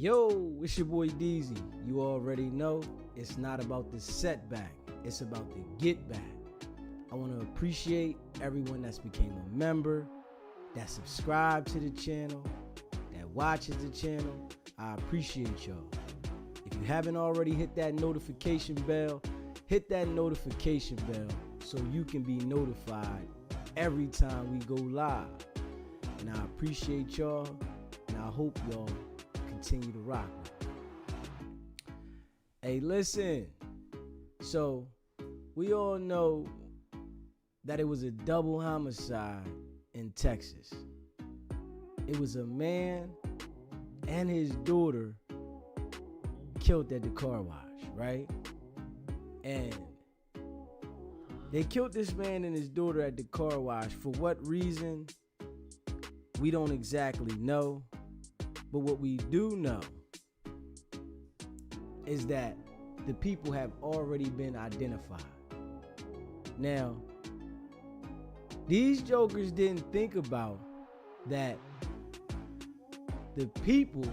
Yo, it's your boy DZ. You already know it's not about the setback, it's about the get back. I want to appreciate everyone that's became a member, that subscribed to the channel, that watches the channel. I appreciate y'all. If you haven't already hit that notification bell, hit that notification bell so you can be notified every time we go live. And I appreciate y'all, and I hope y'all continue to rock. Hey, listen. So, we all know that it was a double homicide in Texas. It was a man and his daughter killed at the car wash, right? And they killed this man and his daughter at the car wash. For what reason? We don't exactly know. But what we do know is that the people have already been identified. Now, these jokers didn't think about that the people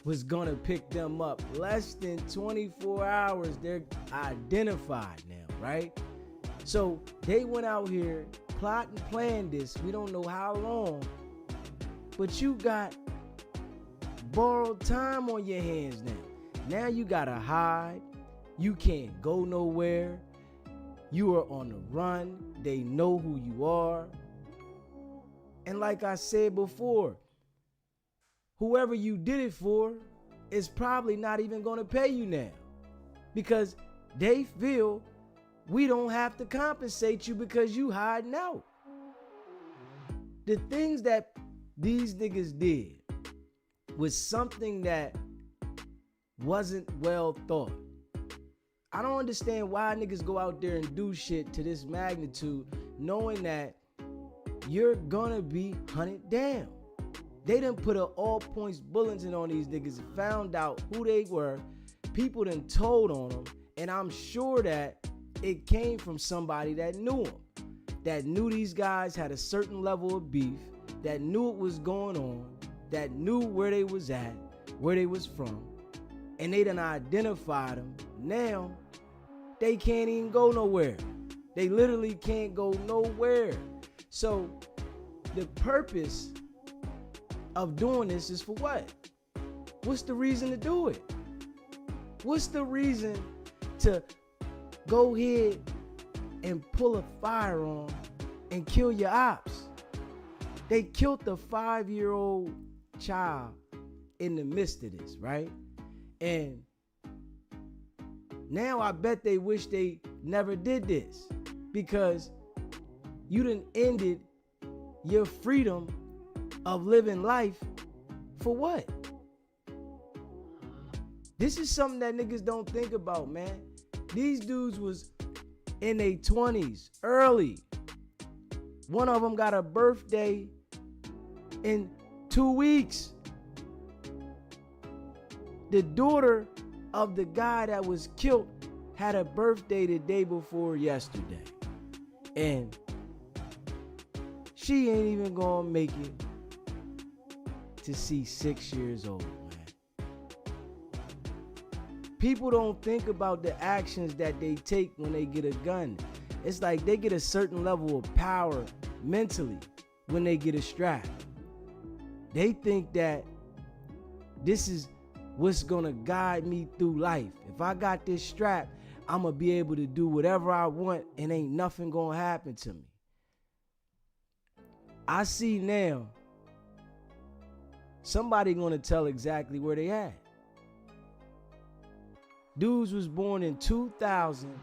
was gonna pick them up less than 24 hours. They're identified now, right? So they went out here, plot and planned this. We don't know how long, but you got borrowed time on your hands now. Now you gotta hide. You can't go nowhere. You are on the run. They know who you are. And like I said before, whoever you did it for is probably not even gonna pay you now, because they feel we don't have to compensate you because you hiding out. The things that these niggas did was something that wasn't well thought. I don't understand why niggas go out there and do shit to this magnitude knowing that you're gonna be hunted down. They done put an all points bulletin on these niggas and found out who they were. People done told on them, and I'm sure that it came from somebody that knew them, that knew these guys had a certain level of beef, that knew what was going on, that knew where they was at, where they was from, and they done identified them. Now, they can't even go nowhere. They literally can't go nowhere. So, the purpose of doing this is for what? What's the reason to do it? What's the reason to go ahead and pull a firearm and kill your ops? They killed the 5-year-old child in the midst of this, right? And now I bet they wish they never did this, because you done ended your freedom of living life for what? This is something that niggas don't think about, man. These dudes was in their 20s, early. One of them got a birthday in 2 weeks. The daughter of the guy that was killed had a birthday the day before yesterday. And she ain't even gonna make it to see 6 years old, man. People don't think about the actions that they take when they get a gun. It's like they get a certain level of power mentally when they get a strap. They think that this is what's gonna guide me through life. If I got this strap, I'm gonna be able to do whatever I want and ain't nothing gonna happen to me. I see now somebody gonna tell exactly where they at. Dudes was born in 2000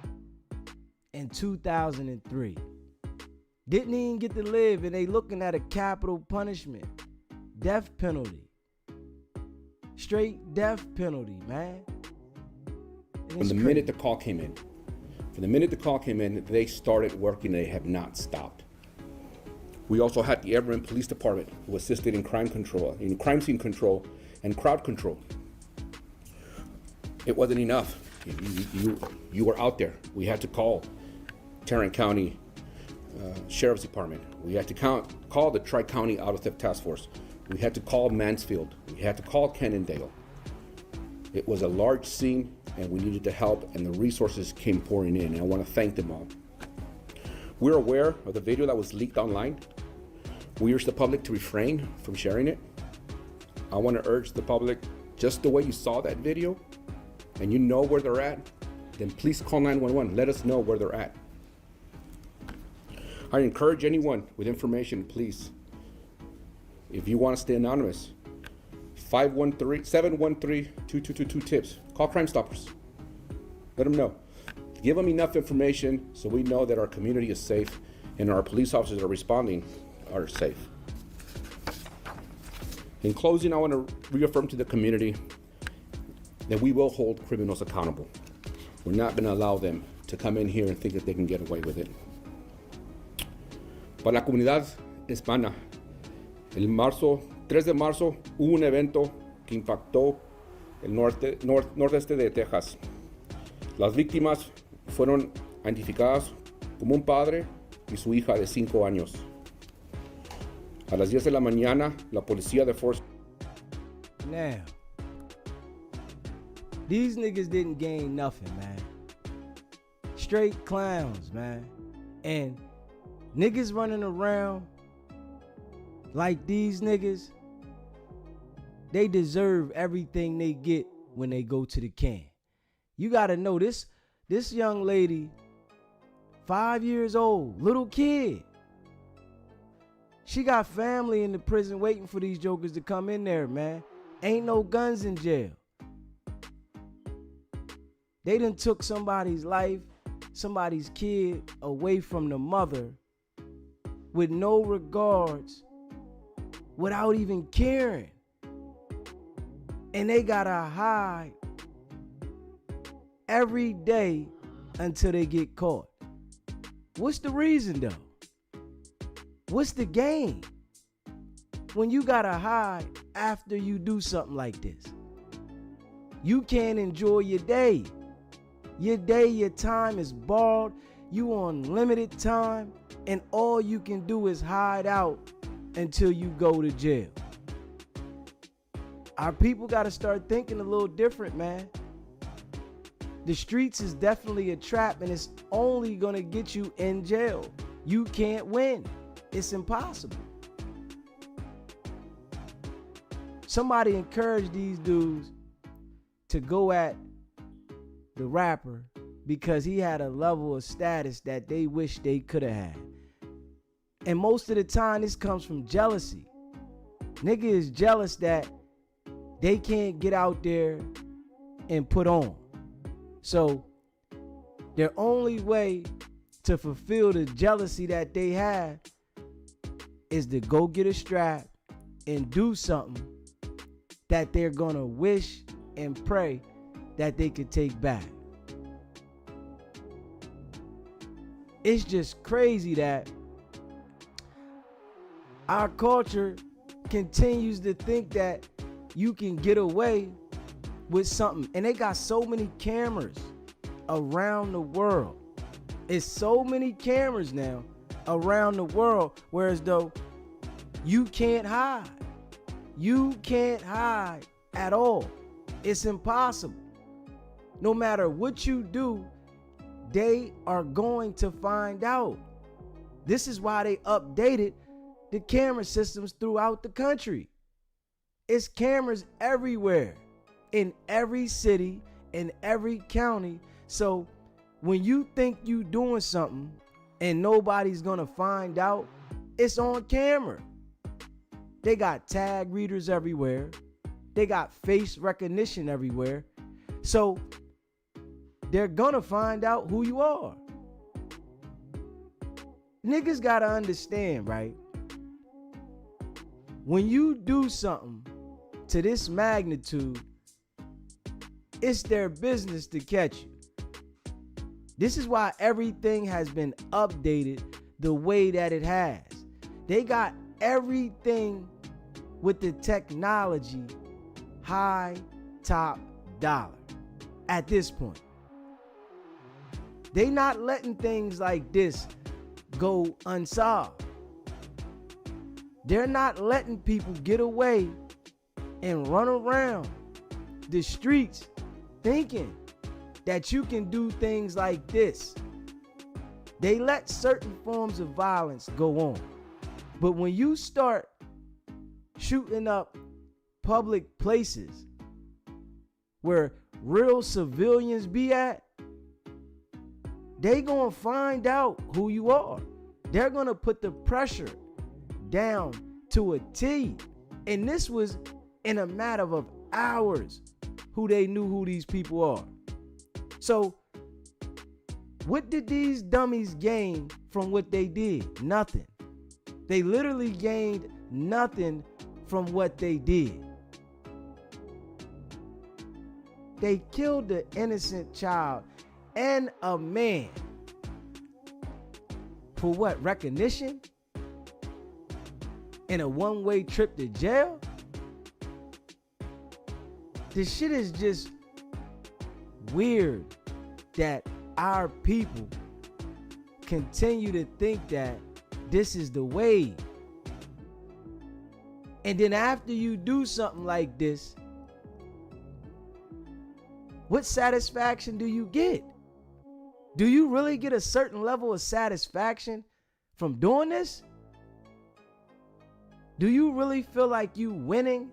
and 2003. Didn't even get to live, and they looking at a capital punishment. Death penalty. Straight death penalty, man. From the minute the call came in, they started working. They have not stopped. We also had the Everett Police Department, who assisted in crime control, in crime scene control, and crowd control. It wasn't enough. You were out there. We had to call Tarrant County Sheriff's Department. We had to call the Tri-County Auto Theft Task Force. We had to call Mansfield. We had to call Cannondale. It was a large scene, and we needed the help, and the resources came pouring in, and I want to thank them all. We're aware of the video that was leaked online. We urge the public to refrain from sharing it. I want to urge the public, just the way you saw that video, and you know where they're at, then please call 911. Let us know where they're at. I encourage anyone with information, please, if you want to stay anonymous, 713-2222-TIPS. Call Crime Stoppers. Let them know. Give them enough information so we know that our community is safe and our police officers that are responding are safe. In closing, I want to reaffirm to the community that we will hold criminals accountable. We're not going to allow them to come in here and think that they can get away with it. Para la comunidad hispana, el 3 de marzo hubo un evento que impactó el nordeste de Texas. Las víctimas fueron identificadas como un padre y su hija de 5 años. A las 10 de la mañana, la policía de Fort. Now, these niggas didn't gain nothing, man. Straight clowns, man. And niggas running around like these niggas, they deserve everything they get when they go to the can. You gotta know this young lady, 5 years old, little kid. She got family in the prison waiting for these jokers to come in there, man. Ain't no guns in jail. They done took somebody's life, somebody's kid away from the mother with no regards, without even caring. And they gotta hide every day until they get caught. What's the reason though? What's the game when you gotta hide after you do something like this? You can't enjoy your day. Your time is borrowed. You on limited time, and all you can do is hide out until you go to jail. Our people gotta start thinking a little different, man. The streets is definitely a trap, and it's only gonna get you in jail. You can't win. It's impossible. Somebody encouraged these dudes to go at the rapper because he had a level of status that they wish they could have had. And most of the time, this comes from jealousy. Nigga is jealous that they can't get out there and put on. So their only way to fulfill the jealousy that they have is to go get a strap and do something that they're gonna wish and pray that they could take back. It's just crazy that our culture continues to think that you can get away with something. And they got so many cameras around the world. It's so many cameras now around the world, whereas though you can't hide. You can't hide at all. It's impossible. No matter what you do, they are going to find out. This is why they updated the camera systems throughout the country. It's cameras everywhere, in every city, in every county. So when you think you doing something and nobody's gonna find out, it's on camera. They got tag readers everywhere. They got face recognition everywhere. So they're gonna find out who you are. Niggas gotta understand, right? When you do something to this magnitude, it's their business to catch you. This is why everything has been updated the way that it has. They got everything with the technology high, top dollar at this point. They not letting things like this go unsolved. They're not letting people get away and run around the streets thinking that you can do things like this. They let certain forms of violence go on. But when you start shooting up public places where real civilians be at, they gonna find out who you are. They're gonna put the pressure down to a T. And this was in a matter of hours who they knew who these people are. So what did these dummies gain from what they did? Nothing. They literally gained nothing from what they did. They killed an innocent child and a man. For what? Recognition? And a one-way trip to jail? This shit is just weird that our people continue to think that this is the way. And then after you do something like this, what satisfaction do you get? Do you really get a certain level of satisfaction from doing this? Do you really feel like you winning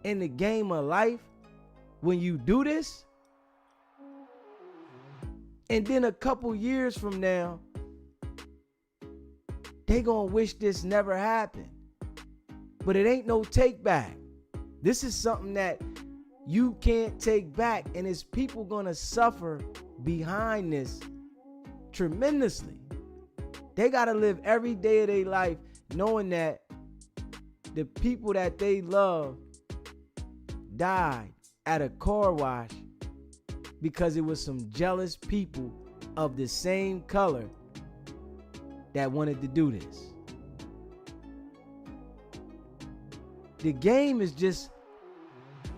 in the game of life when you do this? And then a couple years from now, they gonna wish this never happened. But it ain't no take back. This is something that you can't take back, and it's people gonna suffer behind this tremendously. They gotta live every day of their life knowing that the people that they love died at a car wash because it was some jealous people of the same color that wanted to do this. The game is just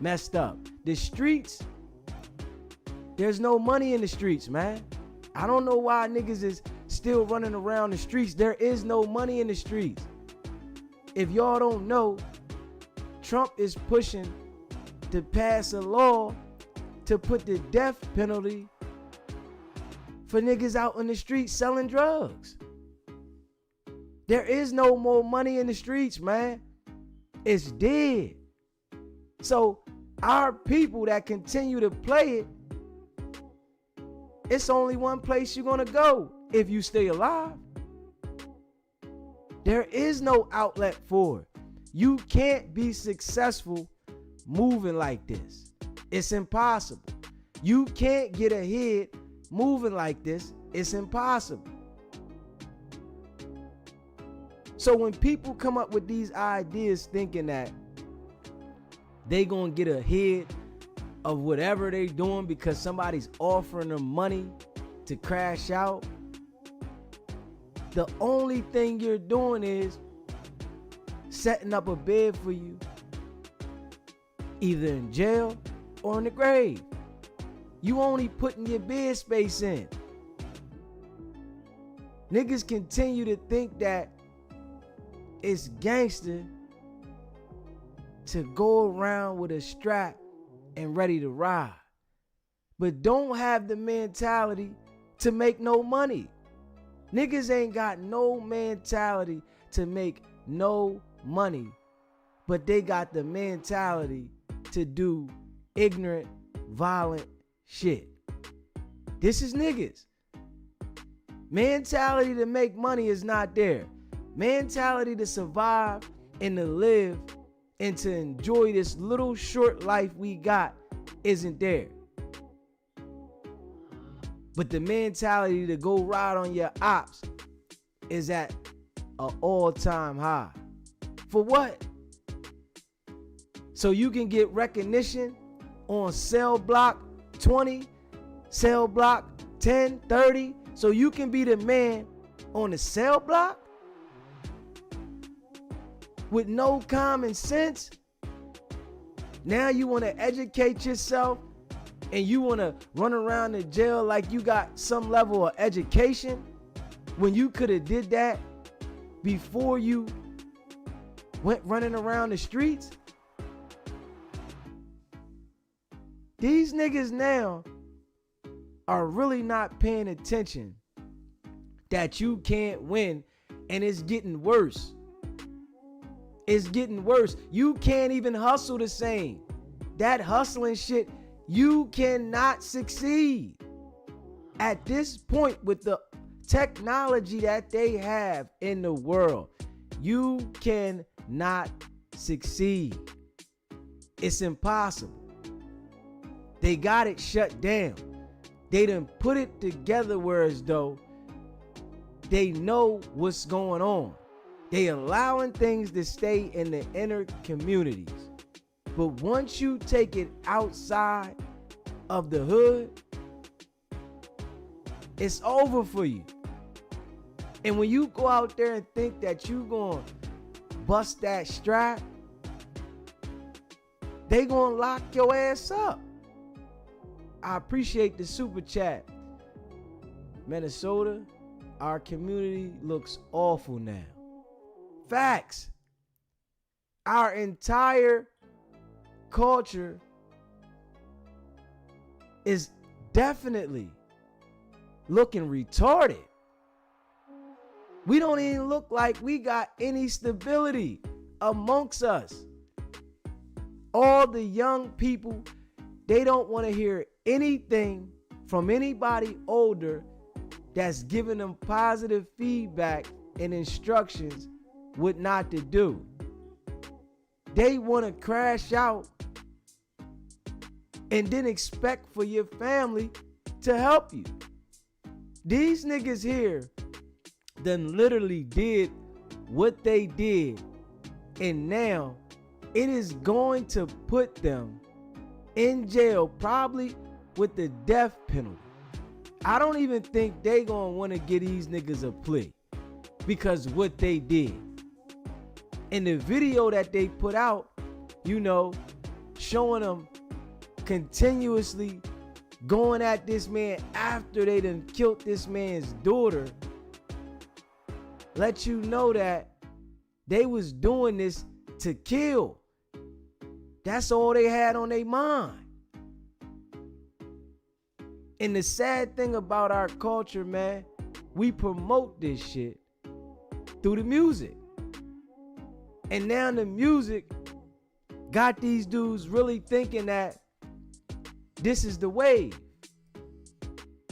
messed up. The streets, there's no money in the streets, man. I don't know why niggas is still running around the streets. There is no money in the streets. If y'all don't know, Trump is pushing to pass a law to put the death penalty for niggas out in the streets selling drugs. There is no more money in the streets, man. It's dead. So our people that continue to play it, it's only one place you're gonna go if you stay alive. There is no outlet for it. You can't be successful moving like this. It's impossible. You can't get ahead moving like this. It's impossible. So when people come up with these ideas thinking that they gonna get ahead of whatever they doing because somebody's offering them money to crash out, the only thing you're doing is setting up a bed for you, either in jail or in the grave. You only putting your bed space in. Niggas continue to think that it's gangster to go around with a strap and ready to ride, but don't have the mentality to make no money. Niggas ain't got no mentality to make no money, but they got the mentality to do ignorant, violent shit. This is niggas. Mentality to make money is not there. Mentality to survive and to live and to enjoy this little short life we got isn't there. But the mentality to go ride on your ops is at an all-time high. For what? So you can get recognition on cell block 20, cell block 10, 30, so you can be the man on the cell block? With no common sense? Now you want to educate yourself and you want to run around the jail like you got some level of education when you could have did that before you went running around the streets. These niggas now are really not paying attention that you can't win, and it's getting worse. It's getting worse. You can't even hustle the same. That hustling shit, you cannot succeed. At this point, with the technology that they have in the world, you cannot succeed. It's impossible. They got it shut down. They done put it together where as though they know what's going on. They allowing things to stay in the inner communities. But once you take it outside of the hood, it's over for you. And when you go out there and think that you gonna bust that strap, they gonna lock your ass up. I appreciate the super chat. Minnesota, our community looks awful now. Facts. Our entire culture is definitely looking retarded. We don't even look like we got any stability amongst us. All the young people, they don't want to hear anything from anybody older that's giving them positive feedback and instructions what not to do. They want to crash out and then expect for your family to help you. These niggas here done literally did what they did, and now it is going to put them in jail, probably with the death penalty. I don't even think they gonna want to give these niggas a plea because what they did. In the video that they put out, you know, showing them continuously going at this man after they done killed this man's daughter, let you know that they was doing this to kill. That's all they had on their mind. And the sad thing about our culture, man, we promote this shit through the music. And now the music got these dudes really thinking that this is the wave.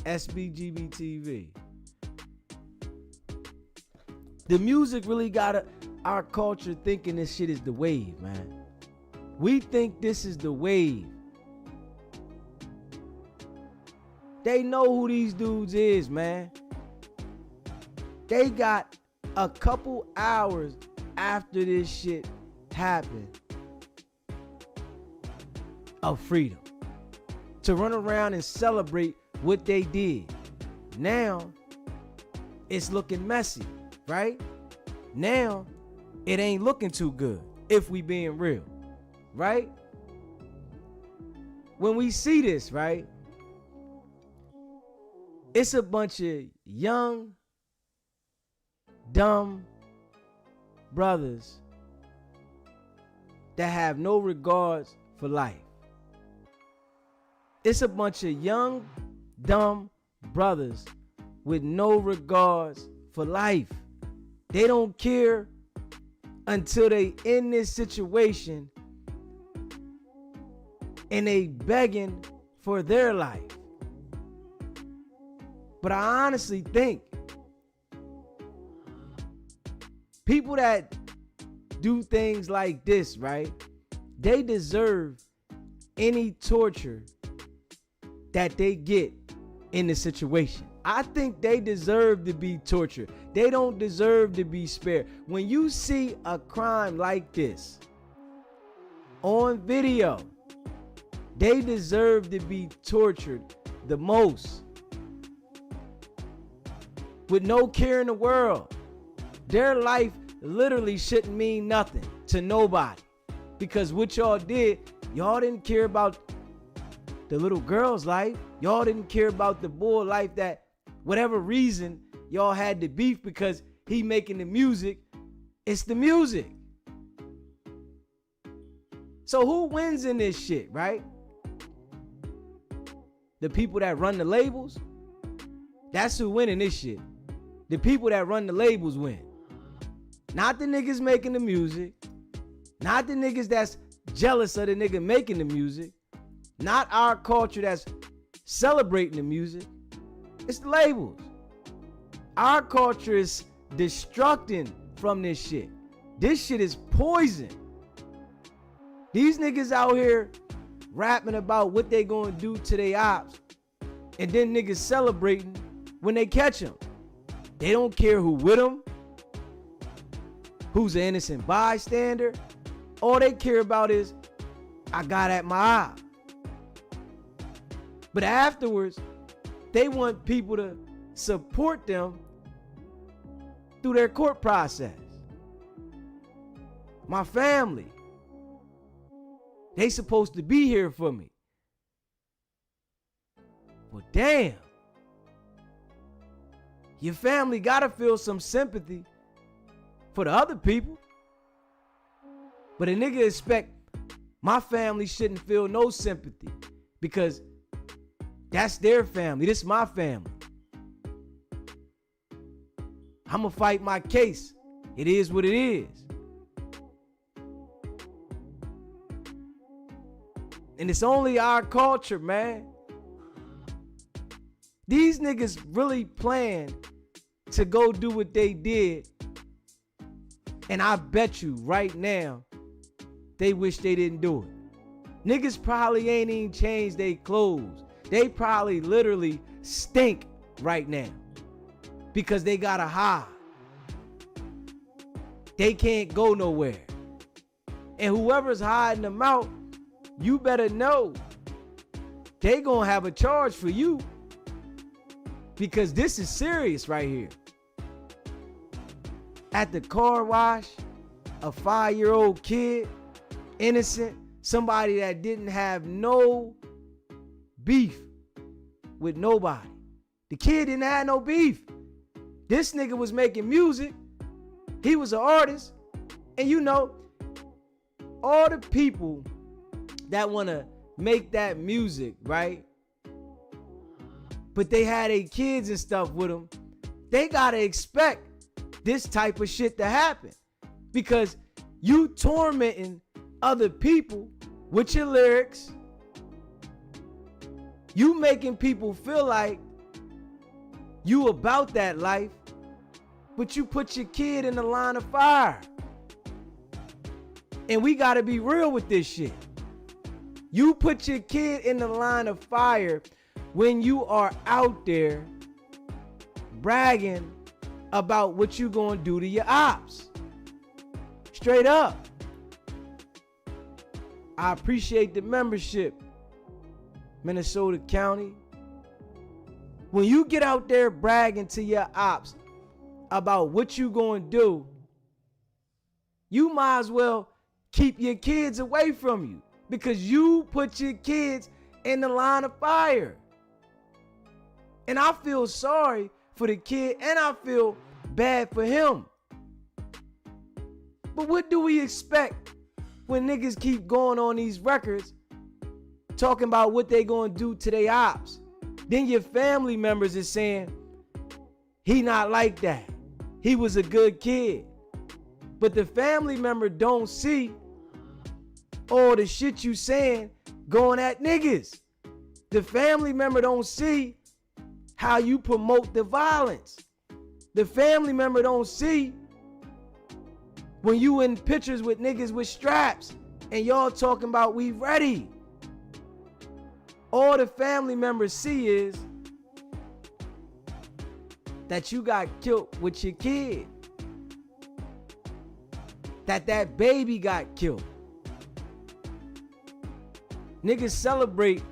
SBGBTV. The music really got our culture thinking this shit is the wave, man. We think this is the wave. They know who these dudes is, man. They got a couple hours after this shit happened of freedom to run around and celebrate what they did. Now it's looking messy, right? Now it ain't looking too good, if we being real, right? When we see this, right, it's a bunch of young, dumb brothers that have no regards for life. It's a bunch of young, dumb brothers with no regards for life. They don't care until they in this situation and they begging for their life. But I honestly think people that do things like this, right, they deserve any torture that they get in the situation. I think they deserve to be tortured. They don't deserve to be spared. When you see a crime like this on video, they deserve to be tortured the most. With no care in the world. Their life literally shouldn't mean nothing to nobody. Because what y'all did, y'all didn't care about the little girl's life. Y'all didn't care about the boy life that whatever reason y'all had to beef because he making the music. It's the music. So who wins in this shit, right? The people that run the labels? That's who win in this shit. The people that run the labels win. Not the niggas making the music. Not the niggas that's jealous of the nigga making the music. Not our culture that's celebrating the music. It's the labels. Our culture is destructing from this shit. This shit is poison. These niggas out here rapping about what they gonna do to their ops, and then niggas celebrating when they catch them. They don't care who with them, who's an innocent bystander. All they care about is, I got at my eye. But afterwards, they want people to support them through their court process. My family, they supposed to be here for me. But damn, your family gotta feel some sympathy for the other people. But a nigga expect my family shouldn't feel no sympathy because that's their family. This is my family. I'ma fight my case. It is what it is. And it's only our culture, man. These niggas really plan to go do what they did. And I bet you right now, they wish they didn't do it. Niggas probably ain't even changed their clothes. They probably literally stink right now because they gotta hide. They can't go nowhere. And whoever's hiding them out, you better know they gonna have a charge for you because this is serious right here. At the car wash, a 5-year-old kid, innocent, somebody that didn't have no beef with nobody. The kid didn't have no beef. This nigga was making music. He was an artist. And you know, all the people that want to make that music, right? But they had their kids and stuff with them. They got to expect this type of shit to happen because you tormenting other people with your lyrics. You making people feel like you about that life, but you put your kid in the line of fire. And we got to be real with this shit. You put your kid in the line of fire when you are out there bragging about what you gonna do to your ops. Straight up. I appreciate the membership, Minnesota County. When you get out there bragging to your ops about what you gonna do, you might as well keep your kids away from you because you put your kids in the line of fire. And I feel sorry for the kid and I feel bad for him. But what do we expect when niggas keep going on these records talking about what they gonna do to their ops? Then your family members is saying, he not like that. He was a good kid. But the family member don't see all the shit you saying going at niggas. The family member don't see how you promote the violence. The family member don't see when you in pictures with niggas with straps and y'all talking about we ready. All the family members see is that you got killed with your kid. That baby got killed. Niggas celebrate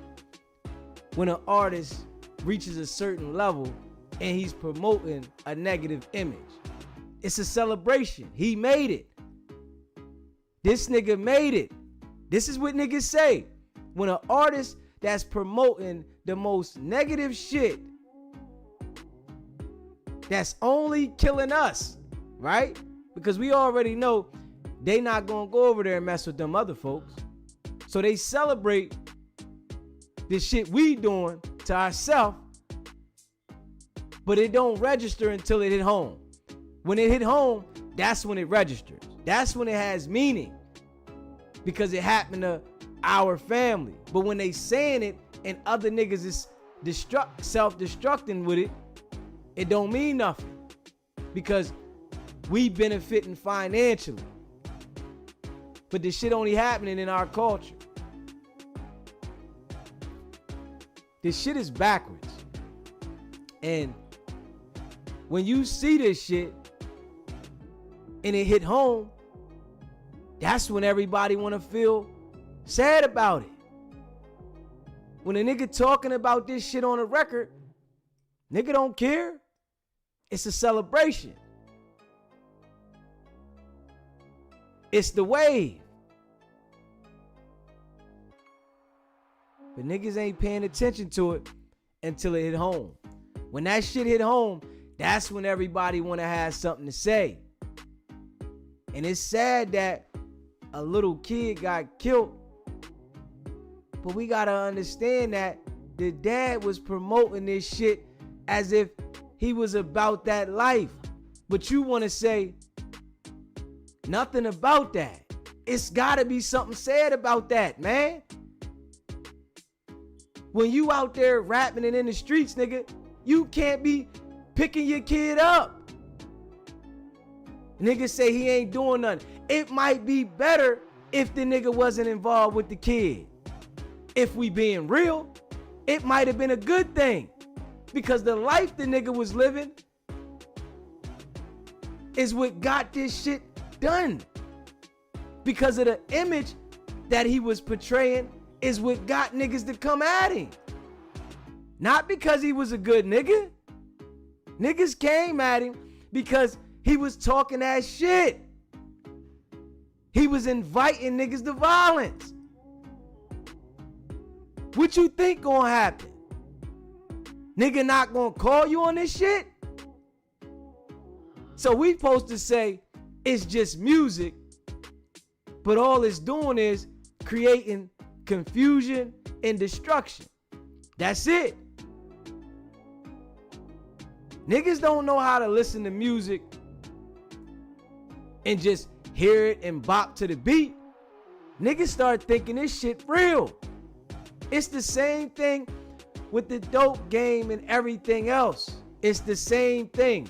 when an artist reaches a certain level and he's promoting a negative image. It's a celebration. He made it. This nigga made it. This is what niggas say. When an artist that's promoting the most negative shit that's only killing us, right? Because we already know they not gonna go over there and mess with them other folks. So they celebrate the shit we doing to ourselves, but it don't register until it hit home. When it hit home, that's when it registers. That's when it has meaning, because it happened to our family. But when they saying it and other niggas is self-destructing with it, it don't mean nothing, because we benefiting financially. But this shit only happening in our culture. This shit is backwards. And when you see this shit and it hit home, that's when everybody want to feel sad about it. When a nigga talking about this shit on a record, nigga don't care. It's a celebration. It's the wave. But niggas ain't paying attention to it until it hit home. When that shit hit home, that's when everybody want to have something to say. And it's sad that a little kid got killed, but we gotta understand that the dad was promoting this shit as if he was about that life. But you want to say nothing about that. It's gotta be something sad about that, man. When you out there rapping and in the streets, nigga, you can't be picking your kid up. Niggas say he ain't doing nothing. It might be better if the nigga wasn't involved with the kid. If we being real, it might have been a good thing, because the life the nigga was living is what got this shit done. Because of the image that he was portraying is what got niggas to come at him. Not because he was a good nigga. Niggas came at him because he was talking that shit. He was inviting niggas to violence. What you think gonna happen? Nigga not gonna call you on this shit? So we supposed to say it's just music, but all it's doing is creating confusion and destruction. That's it. Niggas don't know how to listen to music and just hear it and bop to the beat. Niggas start thinking this shit real. It's the same thing with the dope game and everything else. It's the same thing.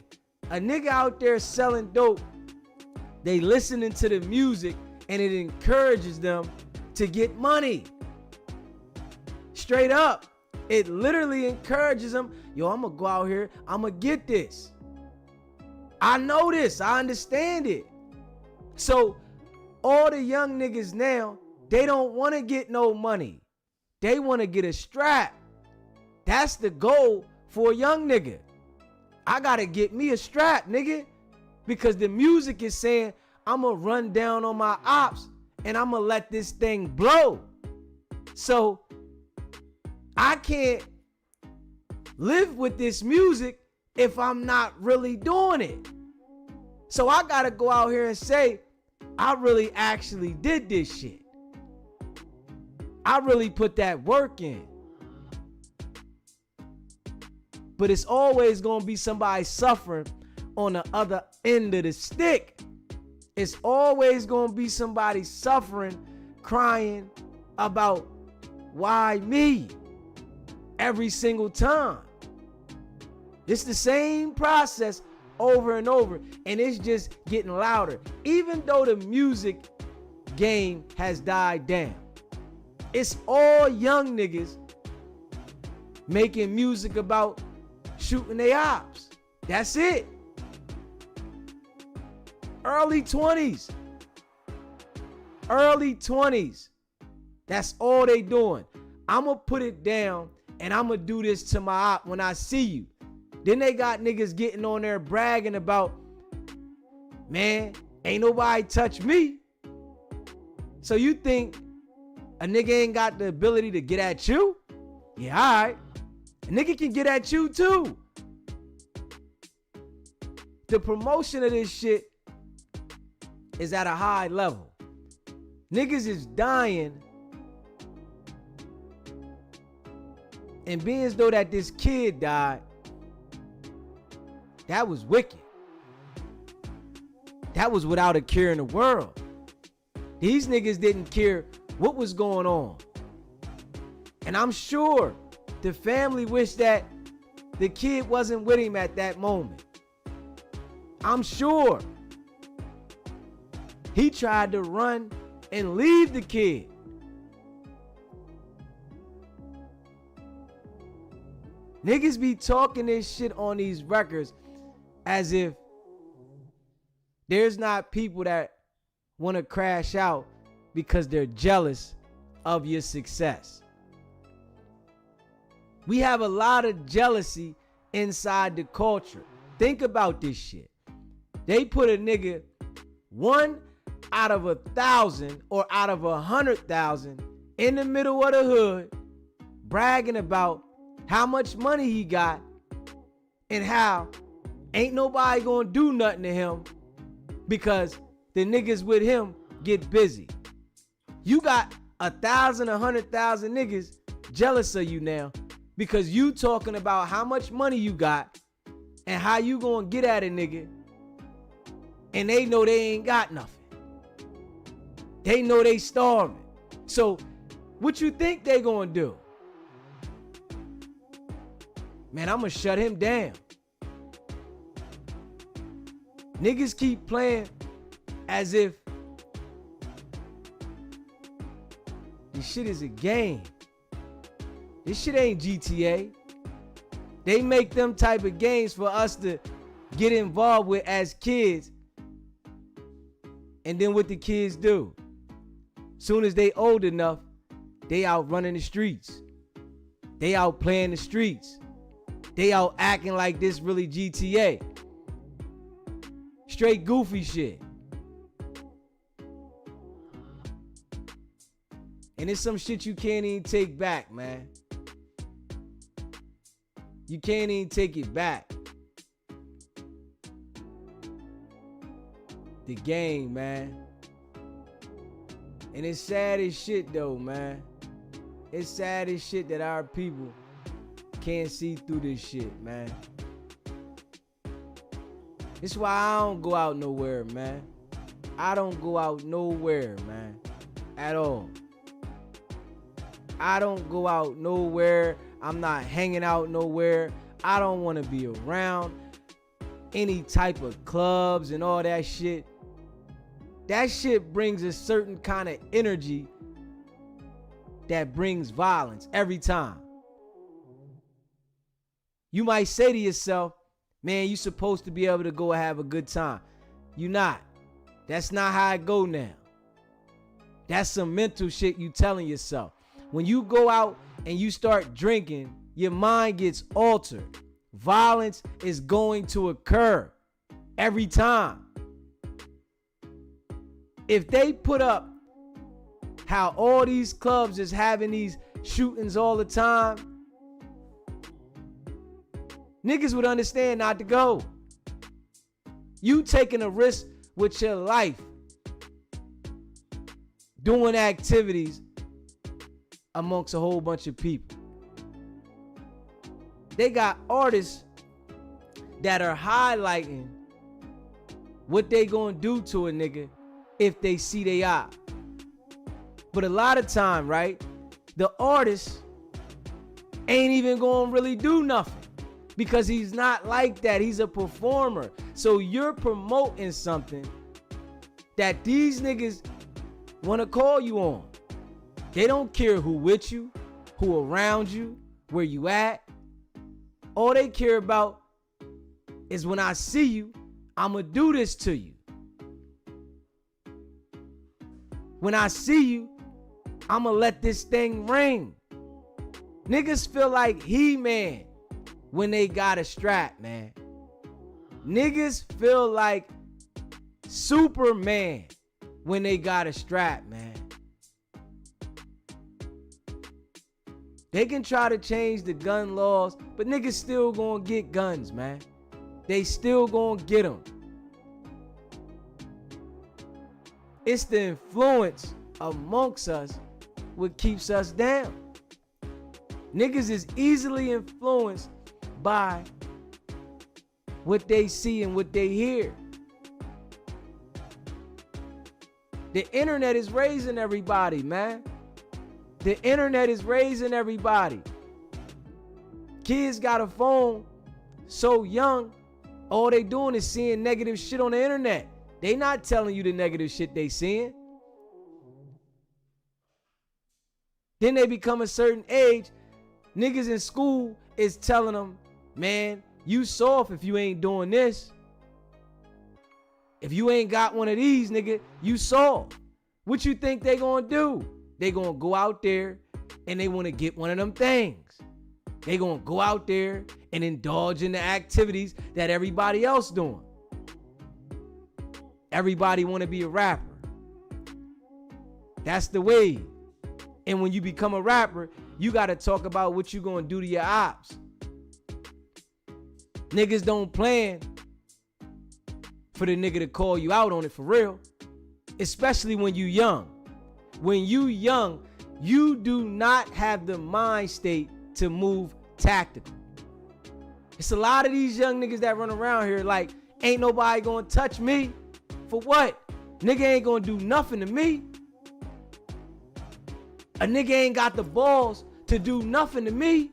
A nigga out there selling dope, they listening to the music and it encourages them to get money. Straight up. It literally encourages them. Yo, I'm gonna go out here, I'm gonna get this. I know this, I understand it. So all the young niggas now, they don't wanna get no money. They wanna get a strap. That's the goal for a young nigga. I gotta get me a strap, nigga. Because the music is saying, I'ma run down on my ops and I'ma let this thing blow. So I can't live with this music if I'm not really doing it. So I gotta go out here and say, I really actually did this shit. I really put that work in. But it's always gonna be somebody suffering on the other end of the stick. It's always gonna be somebody suffering, crying about why me every single time. It's the same process over and over, and it's just getting louder. Even though the music game has died down, it's all young niggas making music about shooting their ops. That's it. Early 20s. Early 20s. That's all they doing. I'm going to put it down and I'm going to do this to my op when I see you. Then they got niggas getting on there bragging about, man, ain't nobody touch me. So you think a nigga ain't got the ability to get at you? Yeah, all right. A nigga can get at you too. The promotion of this shit is at a high level. Niggas is dying And being as though that this kid died, that was wicked. That was without a care in the world. These niggas didn't care what was going on. And I'm sure the family wished that the kid wasn't with him at that moment. I'm sure. He tried to run and leave the kid. Niggas be talking this shit on these records as if there's not people that want to crash out because they're jealous of your success. We have a lot of jealousy inside the culture. Think about this shit. They put a nigga 1 out of 1,000 or out of 100,000 in the middle of the hood bragging about how much money he got and how ain't nobody gonna do nothing to him because the niggas with him get busy. You got 1,000, 100,000 niggas jealous of you now because you talking about how much money you got and how you gonna get at a nigga, and they know they ain't got nothing. They know they starving. So what you think they gonna do? Man, I'm gonna shut him down. Niggas keep playing as if this shit is a game. This shit ain't GTA. They make them type of games for us to get involved with as kids. And then what the kids do? Soon as they old enough, they out running the streets. They out playing the streets. They out acting like this really GTA. Straight goofy shit. And it's some shit you can't even take back, man. You can't even take it back. The game, man. And it's sad as shit though, man. It's sad as shit that our people can't see through this shit, man. It's why I don't go out nowhere, man. I don't go out nowhere, man. At all. I don't go out nowhere. I'm not hanging out nowhere. I don't want to be around any type of clubs and all that shit. That shit brings a certain kind of energy that brings violence every time. You might say to yourself, man, you supposed to be able to go have a good time. You not. That's not how it go now. That's some mental shit you telling yourself. When you go out and you start drinking, your mind gets altered. Violence is going to occur every time. If they put up how all these clubs is having these shootings all the time, niggas would understand not to go. You taking a risk with your life doing activities amongst a whole bunch of people. They got artists that are highlighting what they gonna do to a nigga if they see they eye. But a lot of time, right, the artist ain't even gonna really do nothing because he's not like that. He's a performer. So you're promoting something that these niggas wanna call you on. They don't care who with you, who around you, where you at. All they care about is when I see you, I'ma do this to you. When I see you, I'ma let this thing ring. Niggas feel like He-Man when they got a strap, man. Niggas feel like Superman when they got a strap, man. They can try to change the gun laws, but niggas still gonna get guns, man. They still gonna get them. It's the influence amongst us what keeps us down. Niggas is easily influenced by what they see and what they hear. The internet is raising everybody, man. The internet is raising everybody. Kids got a phone so young, all they doing is seeing negative shit on the internet. They not telling you the negative shit they seeing. Then they become a certain age. Niggas in school is telling them, man, you soft if you ain't doing this. If you ain't got one of these, nigga, you soft. What you think they gonna do? They gonna go out there and they wanna get one of them things. They gonna go out there and indulge in the activities that everybody else doing. Everybody wanna be a rapper. That's the way. And when you become a rapper, you gotta talk about what you gonna do to your ops. Niggas don't plan for the nigga to call you out on it for real. Especially when you young. When you young, you do not have the mind state to move tactical. It's a lot of these young niggas that run around here like, ain't nobody gonna touch me. For what? Nigga ain't gonna do nothing to me. A nigga ain't got the balls to do nothing to me.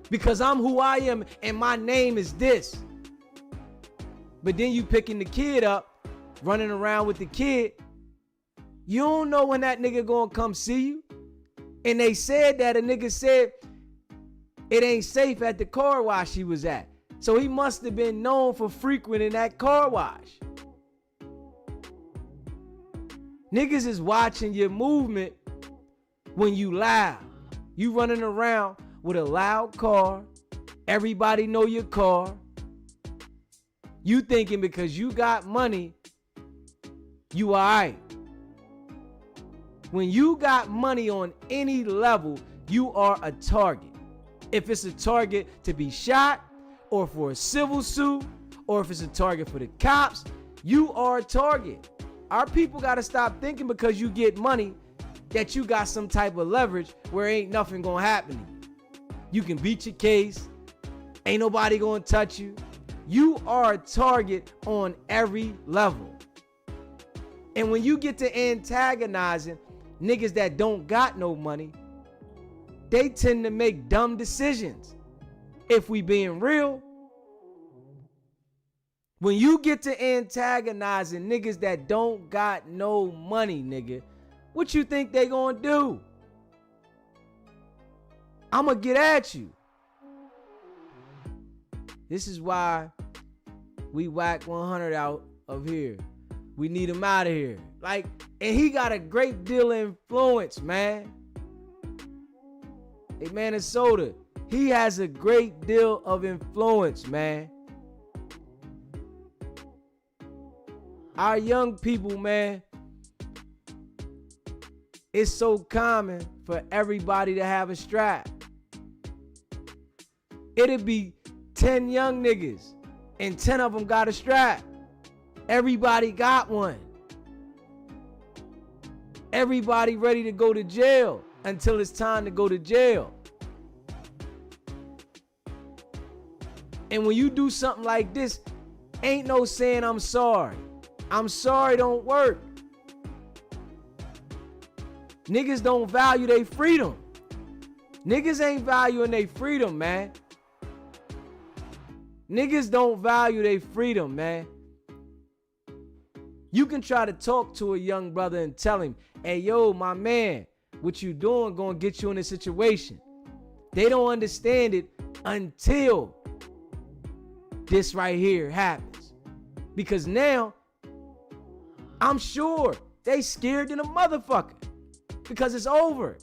Because I'm who I am and my name is this. But then you picking the kid up, running around with the kid. You don't know when that nigga gonna come see you. And they said that a nigga said it ain't safe at the car wash he was at. So he must have been known for frequenting that car wash. Niggas is watching your movement when you loud. You running around with a loud car. Everybody know your car. You thinking because you got money, you alright. When you got money on any level, you are a target. If it's a target to be shot, or for a civil suit, or if it's a target for the cops, you are a target. Our people gotta stop thinking because you get money that you got some type of leverage where ain't nothing gonna happen to you. You can beat your case, ain't nobody gonna touch you. You are a target on every level. And when you get to antagonizing niggas that don't got no money, they tend to make dumb decisions. If we being real, when you get to antagonizing niggas that don't got no money, nigga, what you think they gonna do? I'ma get at you. This is why we whack 100 out of here. We need him out of here. Like, and he got a great deal of influence, man. Hey, Minnesota, he has a great deal of influence, man. Our young people, man, it's so common for everybody to have a strap. It'd be 10 young niggas and 10 of them got a strap. Everybody got one. Everybody ready to go to jail until it's time to go to jail. And when you do something like this, ain't no saying I'm sorry. I'm sorry don't work. Niggas don't value their freedom. Niggas ain't valuing their freedom, man. Niggas don't value their freedom, man. You can try to talk to a young brother and tell him, hey, yo, my man, what you doing gonna get you in a situation. They don't understand it until this right here happens. Because now, I'm sure they scared than a motherfucker. Because it's over.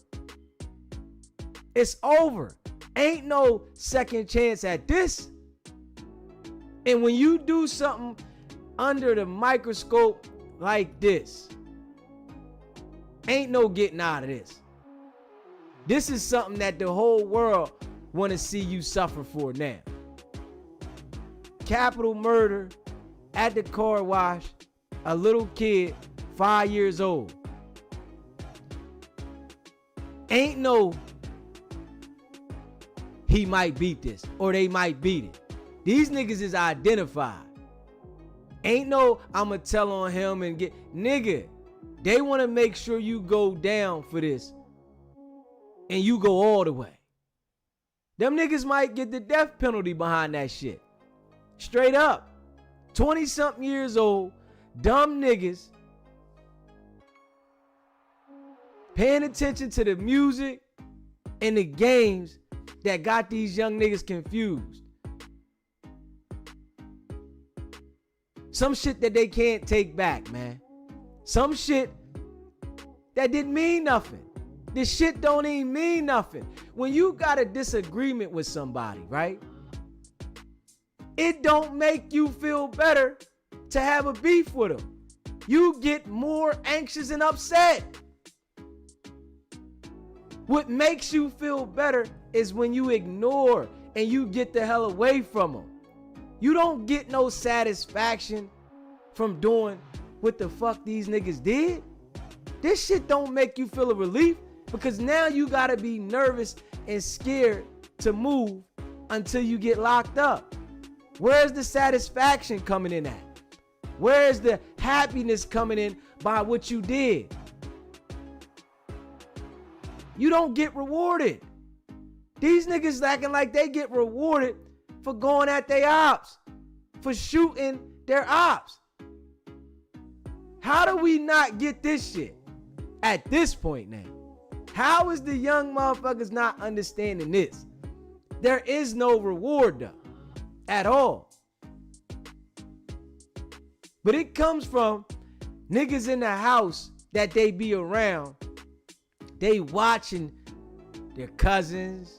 It's over. Ain't no second chance at this. And when you do something under the microscope like this, ain't no getting out of this. This is something that the whole world want to see you suffer for now. Capital murder at the car wash, a little kid, 5 years old. Ain't no he might beat this or they might beat it. These niggas is identified. Ain't no I'ma tell on him and get, nigga, they want to make sure you go down for this and you go all the way. Them niggas might get the death penalty behind that shit. Straight up. 20-something years old, dumb niggas paying attention to the music and the games that got these young niggas confused. Some shit that they can't take back, man. Some shit that didn't mean nothing. This shit don't even mean nothing. When you got a disagreement with somebody, right? It don't make you feel better to have a beef with them. You get more anxious and upset. What makes you feel better is when you ignore and you get the hell away from them. You don't get no satisfaction from doing what the fuck these niggas did. This shit don't make you feel a relief because now you gotta be nervous and scared to move until you get locked up. Where's the satisfaction coming in at? Where's the happiness coming in by what you did? You don't get rewarded. These niggas acting like they get rewarded for going at their ops, for shooting their ops. How do we not get this shit at this point now? How is the young motherfuckers not understanding this? There is no reward though, at all. But it comes from niggas in the house that they be around. They watching their cousins,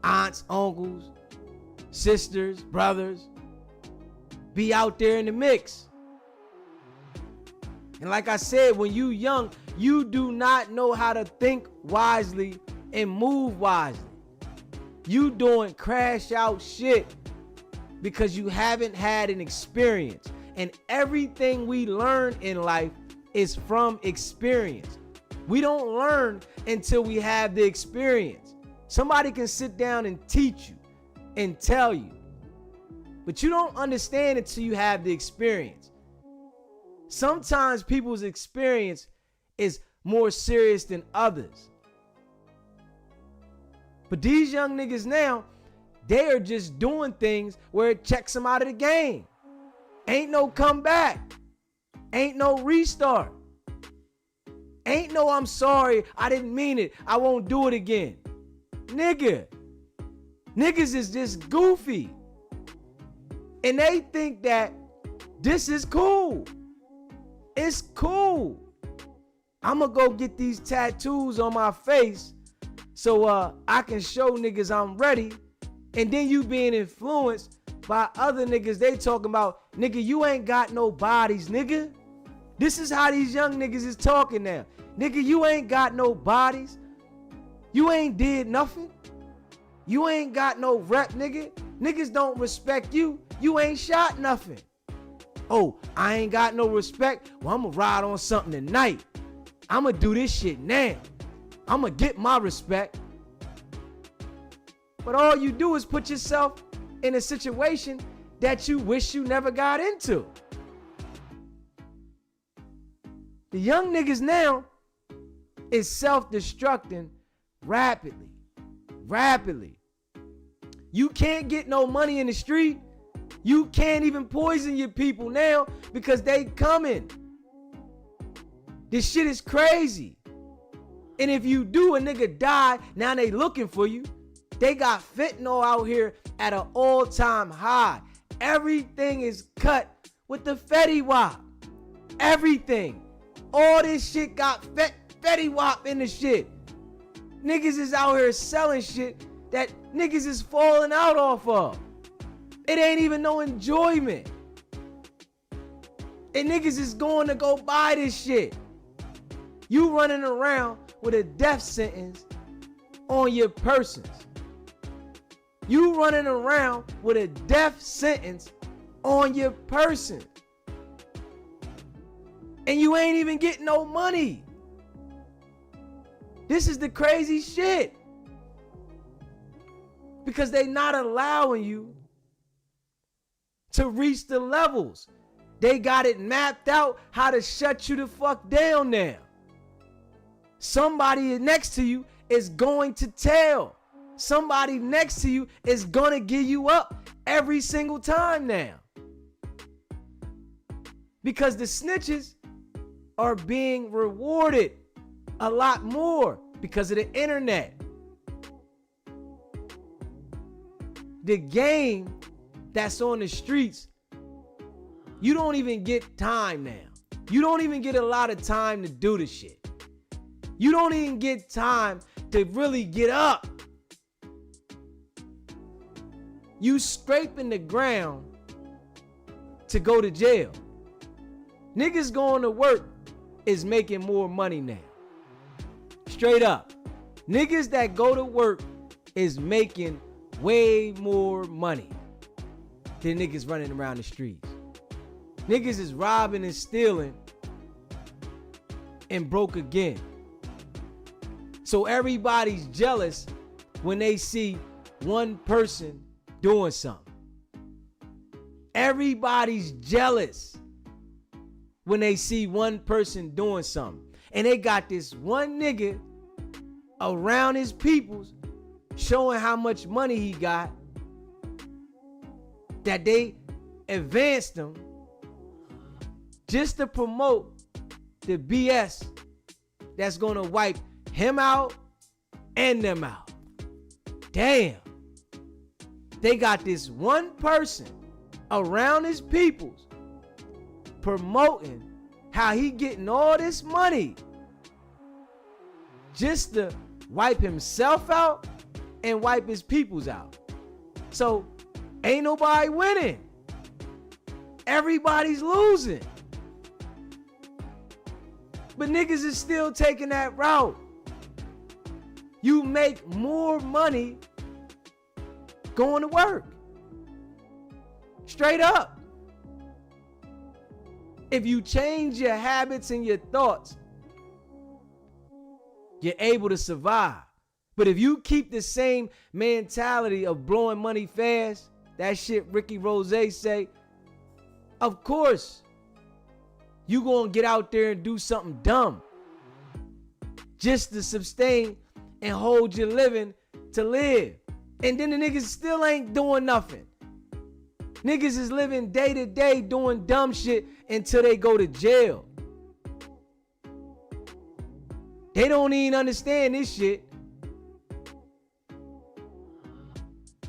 aunts, uncles, sisters, brothers be out there in the mix. And like I said, when you young, you do not know how to think wisely and move wisely. You doing crash out shit because you haven't had an experience. And everything we learn in life is from experience. We don't learn until we have the experience. Somebody can sit down and teach you and tell you, but you don't understand until you have the experience. Sometimes people's experience is more serious than others. But these young niggas now, they are just doing things where it checks them out of the game. Ain't no comeback. Ain't no restart. Ain't no I'm sorry, I didn't mean it, I won't do it again. Niggas is just goofy. And they think that this is cool. It's cool. I'm gonna go get these tattoos on my face so I can show niggas I'm ready. And then you being influenced by other niggas, they talking about, nigga, you ain't got no bodies, nigga. This is how these young niggas is talking now. Nigga, you ain't got no bodies. You ain't did nothing. You ain't got no rep, nigga. Niggas don't respect you. You ain't shot nothing. Oh, I ain't got no respect. Well, I'm gonna ride on something tonight. I'm gonna do this shit now. I'm gonna get my respect. But all you do is put yourself in a situation that you wish you never got into. The young niggas now is self-destructing rapidly. You can't get no money in the street. You can't even poison your people now because they coming. This shit is crazy. And if you do, a nigga die, now they looking for you. They got fentanyl out here at an all-time high. Everything is cut with the Fetty Wap. Everything. All this shit got Fetty Wap in the shit. Niggas is out here selling shit that niggas is falling out off of. It ain't even no enjoyment. And niggas is going to go buy this shit. You running around with a death sentence on your persons. You running around with a death sentence on your person. And you ain't even getting no money. This is the crazy shit. Because they not allowing you to reach the levels. They got it mapped out how to shut you the fuck down now. Somebody next to you is going to tell. Somebody next to you is going to give you up every single time now. Because the snitches are being rewarded a lot more because of the internet. The game that's on the streets, you don't even get time now. You don't even get a lot of time to do the shit. You don't even get time to really get up. You scraping the ground to go to jail. Niggas going to work is making more money now. Straight up. Niggas that go to work is making way more money than niggas running around the streets. Niggas is robbing and stealing and broke again. So everybody's jealous when they see one person doing something. Everybody's jealous when they see one person doing something. And they got this one nigga around his peoples showing how much money he got, that they advanced him just to promote the BS that's gonna wipe him out and them out. Damn. They got this one person around his peoples promoting how he getting all this money just to wipe himself out and wipe his peoples out. So ain't nobody winning. Everybody's losing. But niggas is still taking that route. You make more money going to work. Straight up. If you change your habits and your thoughts, you're able to survive. But if you keep the same mentality of blowing money fast, that shit Ricky Rose say, of course, you gonna get out there and do something dumb just to sustain and hold your living to live. And then the niggas still ain't doing nothing. Niggas is living day to day doing dumb shit until they go to jail. They don't even understand this shit.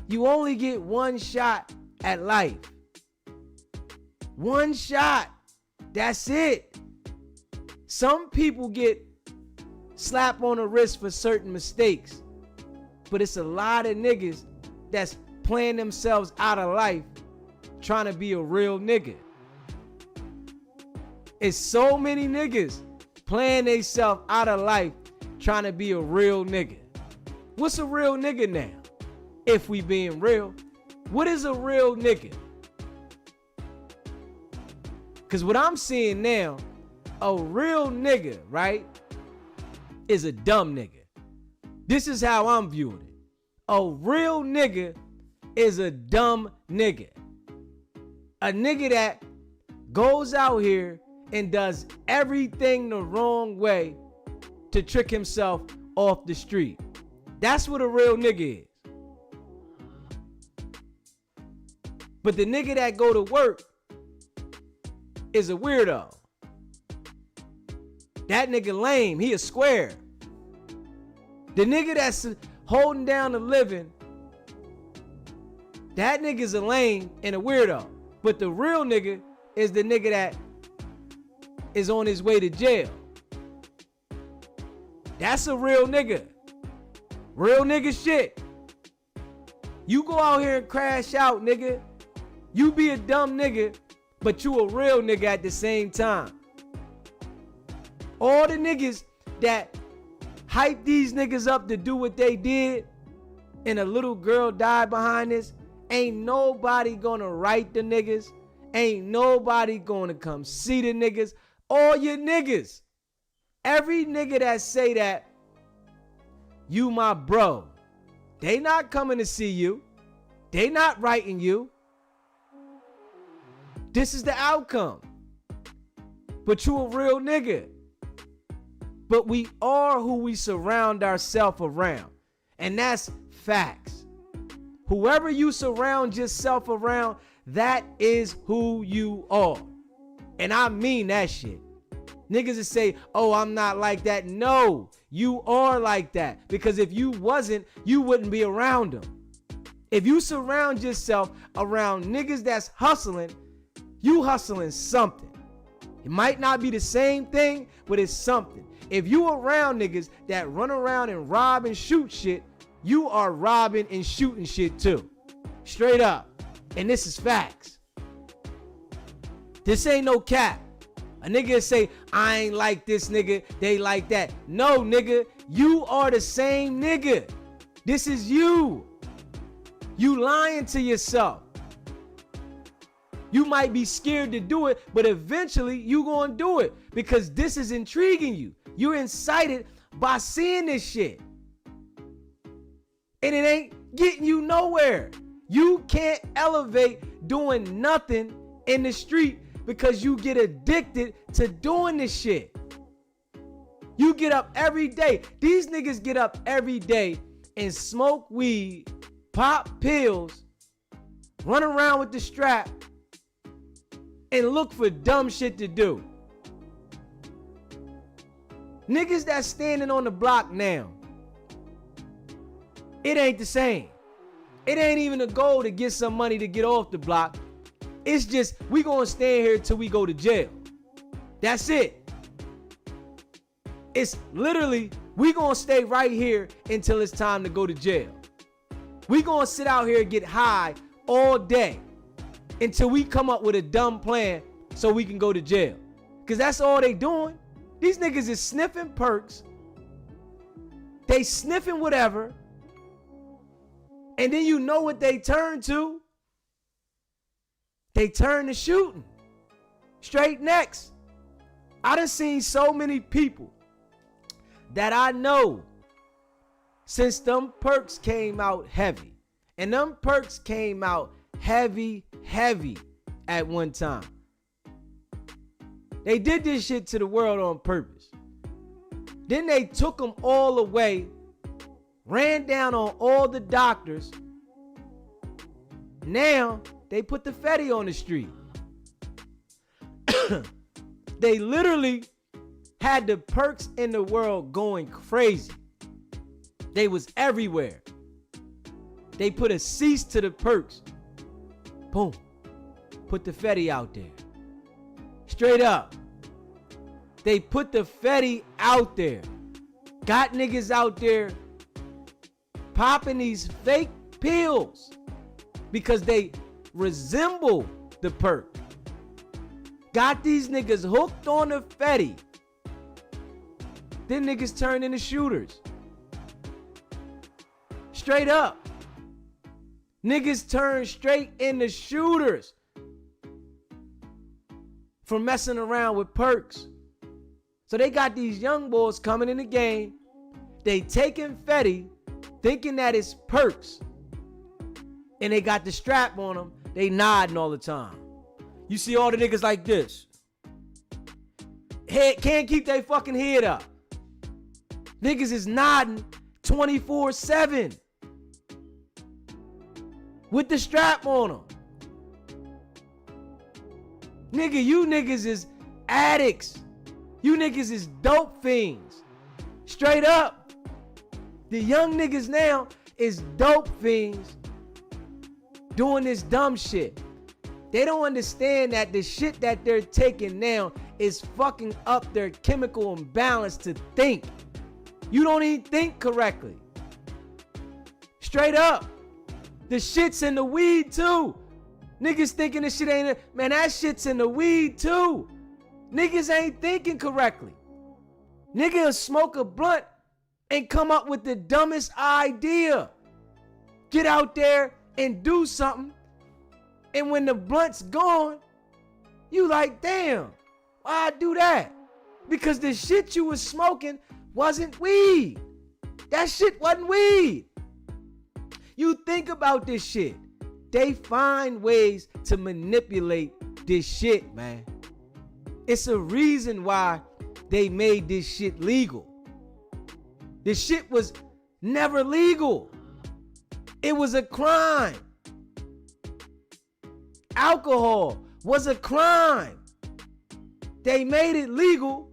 You only get one shot at life. One shot. That's it. Some people get slapped on the wrist for certain mistakes. But it's a lot of niggas that's playing themselves out of life trying to be a real nigga. It's so many niggas playing themselves out of life trying to be a real nigga. What's a real nigga now? If we being real, what is a real nigga? Because what I'm seeing now, a real nigga, right, is a dumb nigga. This is how I'm viewing it. A real nigga is a dumb nigga. A nigga that goes out here and does everything the wrong way to trick himself off the street. That's what a real nigga is. But the nigga that go to work is a weirdo. That nigga lame. He a square. The nigga that's holding down the living, that nigga's a lame and a weirdo. But the real nigga is the nigga that is on his way to jail. That's a real nigga. Real nigga shit. You go out here and crash out, nigga. You be a dumb nigga, but you a real nigga at the same time. All the niggas that hype these niggas up to do what they did and a little girl died behind this, ain't nobody gonna write the niggas. Ain't nobody gonna come see the niggas. All your niggas. Every nigga that say that, you my bro, They not coming to see you. They not writing you. This is the outcome. But you a real nigga. But we are who we surround ourselves around. And that's facts. Whoever you surround yourself around, that is who you are. And I mean that shit. Niggas that say, oh, I'm not like that. No, you are like that. Because if you wasn't, you wouldn't be around them. If you surround yourself around niggas that's hustling, you hustling something. It might not be the same thing, but it's something. If you around niggas that run around and rob and shoot shit, you are robbing and shooting shit too. Straight up. And this is facts. This ain't no cap. A nigga say, I ain't like this nigga, they like that. No, nigga, you are the same nigga. This is you. You lying to yourself. You might be scared to do it, but eventually you gonna do it because this is intriguing you. You're incited by seeing this shit. And it ain't getting you nowhere. You can't elevate doing nothing in the street because you get addicted to doing this shit. You get up every day. These niggas get up every day and smoke weed, pop pills, run around with the strap, and look for dumb shit to do. Niggas that's standing on the block now, it ain't the same. It ain't even a goal to get some money to get off the block. It's just, we gonna stand here till we go to jail. That's it. It's literally, we gonna stay right here until it's time to go to jail. We gonna sit out here and get high all day until we come up with a dumb plan so we can go to jail. Cause that's all they doing. These niggas is sniffing perks. They sniffing whatever. And then you know what they turn to. They turn to shooting. Straight necks. I done seen so many people that I know since them perks came out heavy. And them perks came out heavy at one time. They did this shit to the world on purpose. Then they took them all away, ran down on all the doctors. Now they put the Fetty on the street. They literally had the perks in the world going crazy. They was everywhere. They put a cease to the perks. Boom. Put the Fetty out there. Straight up. They put the Fetty out there. Got niggas out there popping these fake pills because they resemble the perk. Got these niggas hooked on the Fetty. Then niggas turn into shooters. Straight up. Niggas turn straight into shooters for messing around with perks. So they got these young boys coming in the game. They taking Fetty, thinking that it's perks. And they got the strap on them. They nodding all the time. You see all the niggas like this. Head can't keep their fucking head up. Niggas is nodding 24/7 with the strap on them. Nigga, you niggas is addicts. You niggas is dope fiends. Straight up. The young niggas now is dope fiends doing this dumb shit. They don't understand that the shit that they're taking now is fucking up their chemical imbalance to think. You don't even think correctly. Straight up. The shit's in the weed too. Niggas thinking this shit ain't, man, that shit's in the weed too. Niggas ain't thinking correctly. Niggas smoke a blunt and come up with the dumbest idea. Get out there and do something. And when the blunt's gone, you like, damn, why I do that? Because the shit you was smoking wasn't weed. That shit wasn't weed. You think about this shit. They find ways to manipulate this shit, man. It's a reason why they made this shit legal. This shit was never legal. It was a crime. Alcohol was a crime. They made it legal,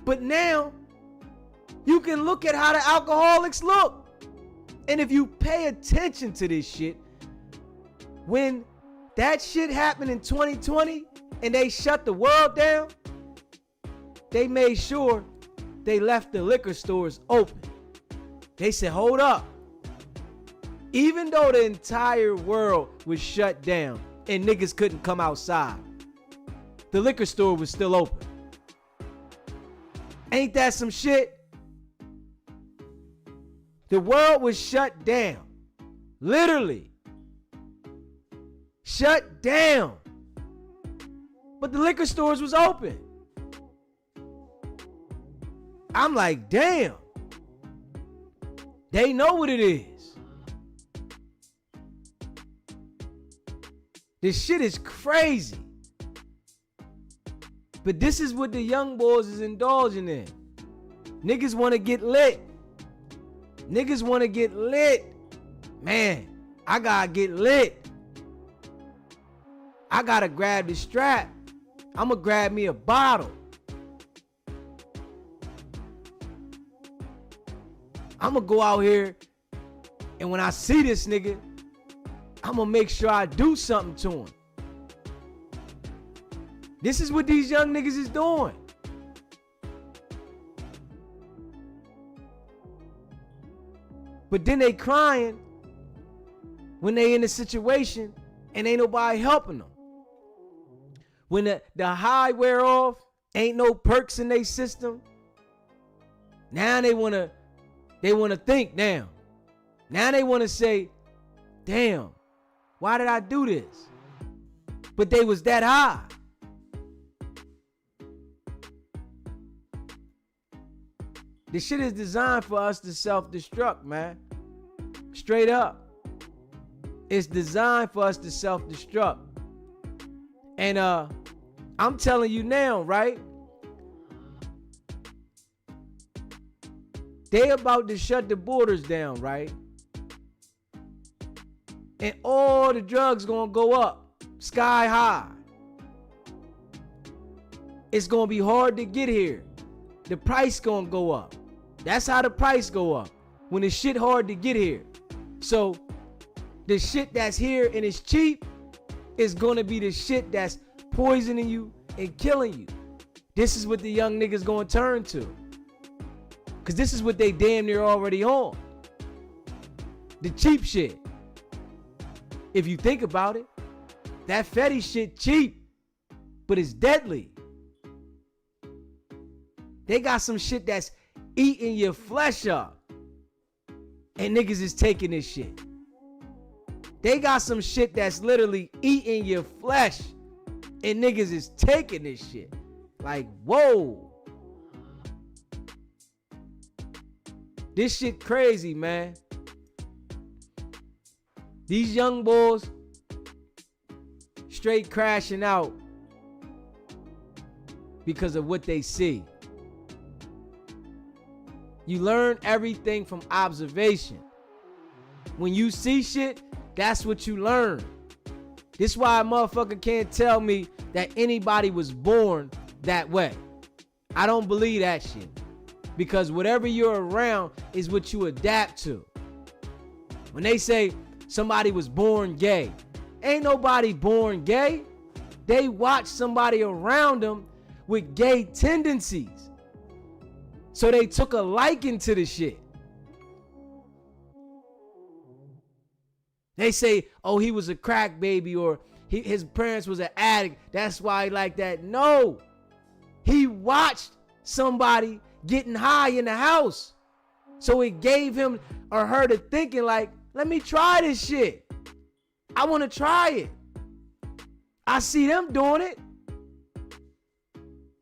but now you can look at how the alcoholics look. And if you pay attention to this shit, when that shit happened in 2020 and they shut the world down, they made sure they left the liquor stores open. They said, hold up. Even though the entire world was shut down and niggas couldn't come outside, the liquor store was still open. Ain't that some shit? The world was shut down. Literally. Shut down. But the liquor stores was open. I'm like, damn. They know what it is. This shit is crazy. But this is what the young boys is indulging in. Niggas want to get lit. Niggas want to get lit. Man, I gotta get lit. I gotta grab the strap. I'ma grab me a bottle. I'ma go out here, and when I see this nigga, I'ma make sure I do something to him. This is what these young niggas is doing. But then they crying when they in a situation and ain't nobody helping them. When the high wear off, ain't no perks in their system. Now they wanna think now. Now they wanna say, damn, why did I do this? But they was that high. This shit is designed for us to self-destruct, man. Straight up. It's designed for us to self-destruct. And I'm telling you now, right? They about to shut the borders down, right? And all the drugs gonna go up, sky high. It's gonna be hard to get here. The price gonna go up. That's how the price go up. When the shit hard to get here. So the shit that's here and it's cheap is gonna be the shit that's poisoning you and killing you. This is what the young niggas gonna turn to. Cause this is what they damn near already on. The cheap shit. If you think about it, that Fetty shit cheap, but it's deadly. They got some shit that's eating your flesh up. And niggas is taking this shit. They got some shit that's literally eating your flesh. And niggas is taking this shit. Like, whoa. This shit crazy, man. These young boys straight crashing out because of what they see. You learn everything from observation. When you see shit, that's what you learn. This is why a motherfucker can't tell me that anybody was born that way. I don't believe that shit. Because whatever you're around is what you adapt to. When they say somebody was born gay, ain't nobody born gay. They watch somebody around them with gay tendencies. So they took a liking to the shit. They say, oh, he was a crack baby, or his parents was an addict. That's why he like that. No. He watched somebody getting high in the house. So it gave him or her to thinking like, let me try this shit. I want to try it. I see them doing it.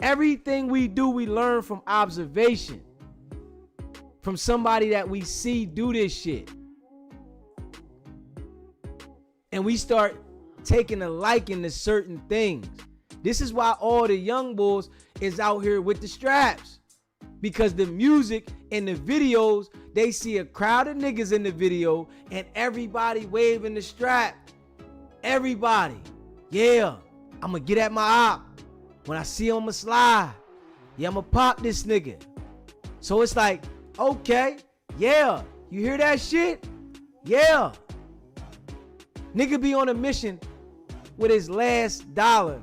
Everything we do, we learn from observation. From somebody that we see do this shit. and we start taking a liking to certain things. This is why all the young bulls is out here with the straps, because the music and the videos, they see a crowd of niggas in the video and everybody waving the strap. Everybody, yeah, I'm gonna get at my op. When I see him, I'ma slide. Yeah, I'ma pop this nigga. So it's like, okay, yeah, you hear that shit? Yeah. Nigga be on a mission with his last dollar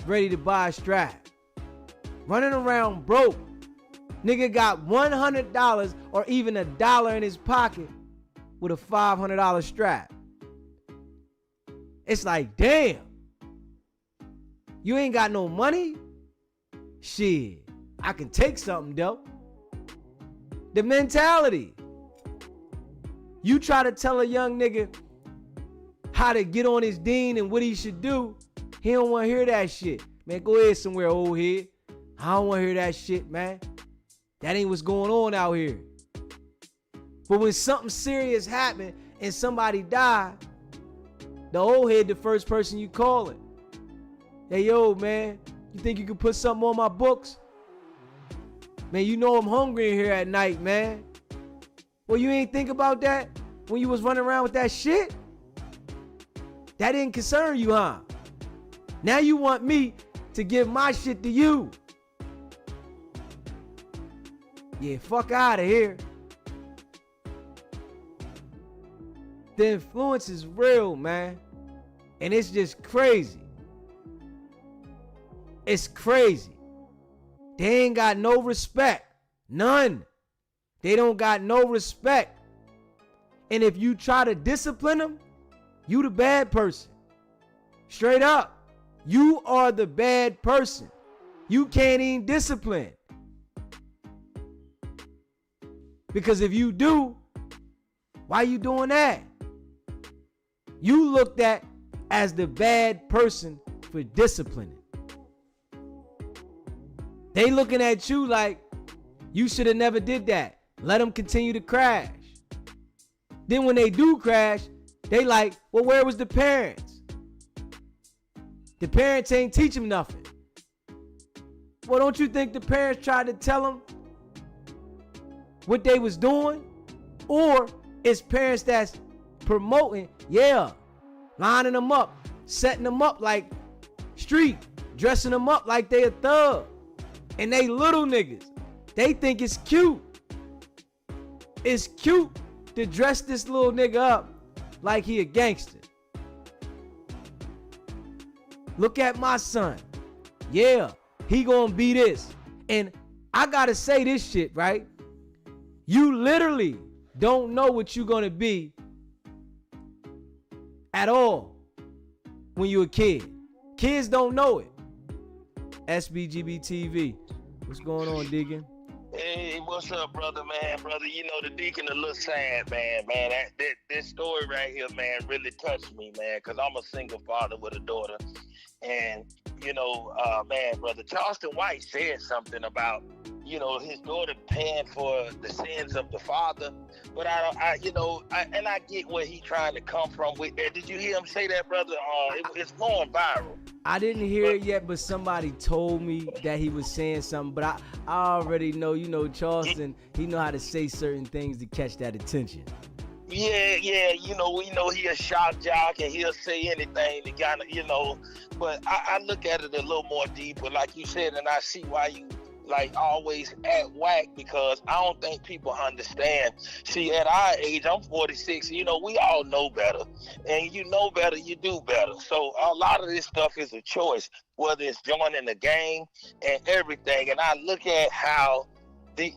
ready to buy a strap. Running around broke. Nigga got $100 or even $1 in his pocket with a $500 strap. It's like, damn. You ain't got no money? Shit, I can take something though. The mentality. You try to tell a young nigga how to get on his dean and what he should do, he don't want to hear that shit. Man, go ahead somewhere, old head. I don't want to hear that shit, man. That ain't what's going on out here. But when something serious happen and somebody die, the old head the first person you call it. Hey, yo, man, you think you can put something on my books? Man, you know I'm hungry in here at night, man. Well, you ain't think about that when you was running around with that shit? That didn't concern you, huh? Now you want me to give my shit to you. Yeah, fuck out of here. The influence is real, man. And it's just crazy. It's crazy. They ain't got no respect. None. They don't got no respect. And if you try to discipline them, you the bad person. Straight up. You are the bad person. You can't even discipline. Because if you do, why you doing that? You looked at as the bad person for disciplining. They looking at you like you should have never did that. Let them continue to crash. Then when they do crash, they like, well, where was the parents? The parents ain't teach them nothing. Well, don't you think the parents tried to tell them what they was doing? Or it's parents that's promoting, yeah, lining them up, setting them up like street, dressing them up like they a thug. And they little niggas. They think it's cute. It's cute to dress this little nigga up like he a gangster. Look at my son. Yeah, he gonna be this. And I gotta say this shit, right? You literally don't know what you gonna be at all when you a kid. Kids don't know it. SBGB TV. What's going on, Deacon? Hey, what's up, brother, man? Brother, you know, the Deacon a little sad, man. This story right here, man, really touched me, man, because I'm a single father with a daughter. And, you know, man, brother, Charleston White said something about, you know, his daughter paying for the sins of the father. But I get where he trying to come from with that. Did you hear him say that, brother? It's going viral. I didn't hear it yet, but somebody told me that he was saying something. But I already know, you know, Charleston, he know how to say certain things to catch that attention. Yeah, you know, we know he a shock jock and he'll say anything to kind of, you know. But I look at it a little more deeper, like you said, and I see why you like always at whack, because I don't think people understand. See, at our age, I'm 46, you know, we all know better. And you know better, you do better. So a lot of this stuff is a choice, whether it's joining the gang and everything. And I look at how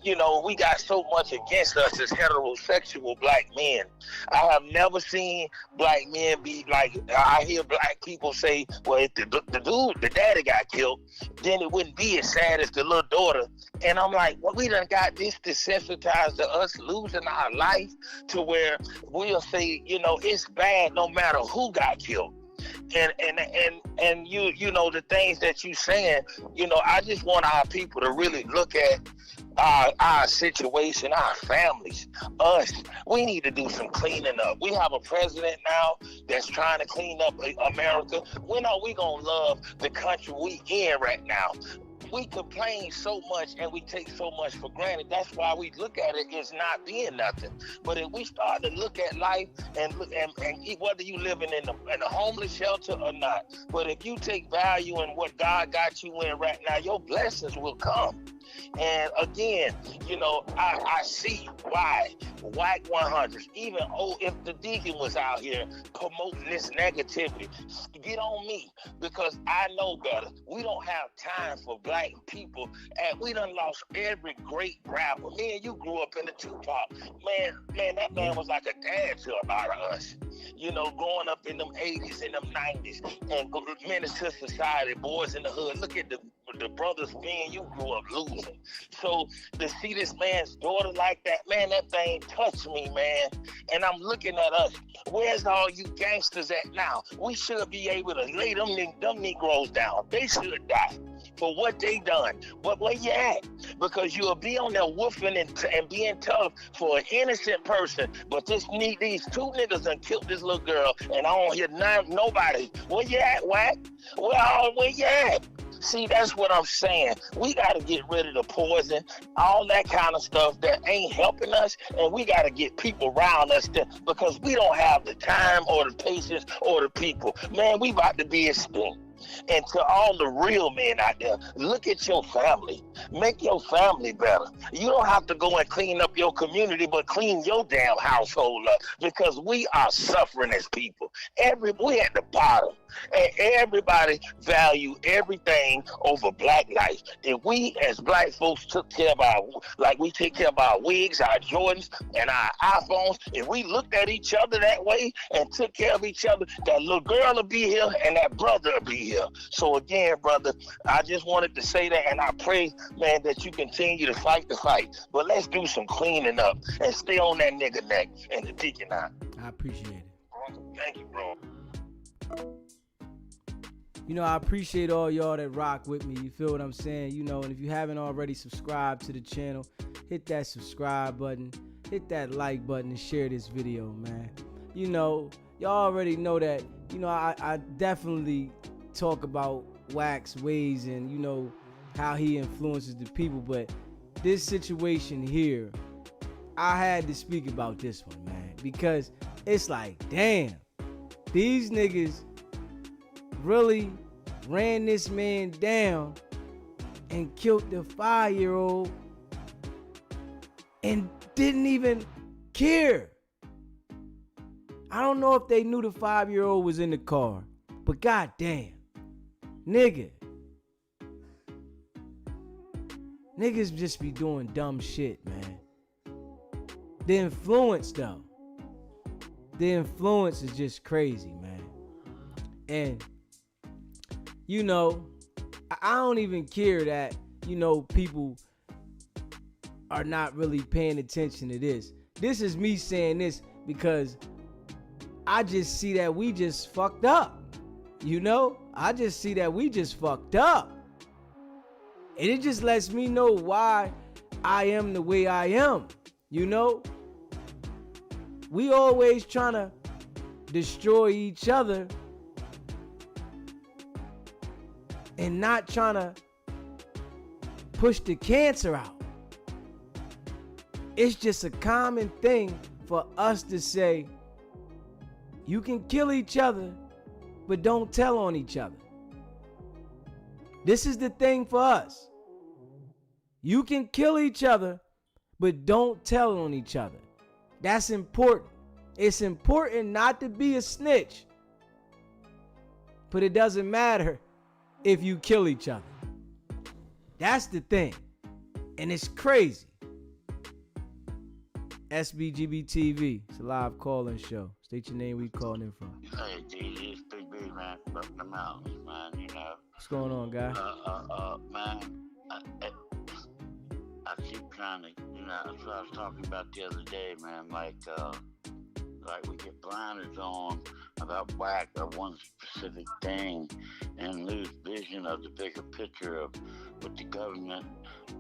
you know, we got so much against us as heterosexual black men. I have never seen black men be like, I hear black people say, well, if the daddy got killed, then it wouldn't be as sad as the little daughter. And I'm like, well, we done got this desensitized to us losing our life to where we'll say, you know, it's bad no matter who got killed. And you know, the things that you saying, you know, I just want our people to really look at our situation, our families, us. We need to do some cleaning up. We have a president now that's trying to clean up America. When are we gonna love the country we in right now? We complain so much and we take so much for granted. That's why we look at it as not being nothing. But if we start to look at life and whether you living in a homeless shelter or not, but if you take value in what God got you in right now, your blessings will come. And again, I see why Whack 100s, even if the deacon was out here promoting this negativity, get on me, because I know better. We don't have time for black people, and we done lost every great rapper. Me and you grew up in the Tupac. Man, that man was like a dad to a lot of us. Growing up in them 80s and them 90s and menace to society, boys in the hood. Look at the brothers me and you grew up losing. So to see this man's daughter like that, man, that thing touched me, man. And I'm looking at us. Where's all you gangsters at now? We should be able to lay them Negroes down. They should die for what they done. But where you at? Because you'll be on there woofing and being tough for an innocent person. But these two niggas done killed this little girl, and I don't hear nobody. Where you at, Whack? Where you at? See, that's what I'm saying. We got to get rid of the poison, all that kind of stuff that ain't helping us, and we got to get people around us because we don't have the time or the patience or the people. Man, we about to be extinct. And to all the real men out there, look at your family. Make your family better. You don't have to go and clean up your community, but clean your damn household up, because we are suffering as people. We at the bottom. And everybody value everything over black life. If we as black folks took care of we take care of our wigs, our Jordans, and our iPhones, if we looked at each other that way and took care of each other, that little girl will be here and that brother will be here. So again, brother, I just wanted to say that, and I pray, man, that you continue to fight the fight. But let's do some cleaning up and stay on that nigga neck and the deacon eye. I appreciate it. Thank you, bro. I appreciate all y'all that rock with me. You feel what I'm saying? And if you haven't already subscribed to the channel, hit that subscribe button, hit that like button, and share this video, man. Y'all already know that, I definitely talk about Wack's ways and, how he influences the people. But this situation here, I had to speak about this one, man, because it's like, damn, these niggas really ran this man down and killed the 5-year-old and didn't even care. I don't know if they knew the 5-year-old was in the car, but goddamn, niggas just be doing dumb shit, man. The influence is just crazy, man. And I don't even care that, people are not really paying attention to this. This is me saying this because I just see that we just fucked up. I just see that we just fucked up. And it just lets me know why I am the way I am. We always trying to destroy each other and not trying to push the cancer out. It's just a common thing for us to say, you can kill each other, but don't tell on each other. This is the thing for us. You can kill each other, but don't tell on each other. That's important. It's important not to be a snitch, but it doesn't matter if you kill each other. That's the thing. And it's crazy. SBGB TV. It's a live call-in show. State your name, where you calling in from. Hey, G, it's Big B, man, up in the mountains, man, What's going on, guy? Man, I keep trying to, that's what I was talking about the other day, man, like, like we get blinders on about whack or one specific thing and lose vision of the bigger picture of what the government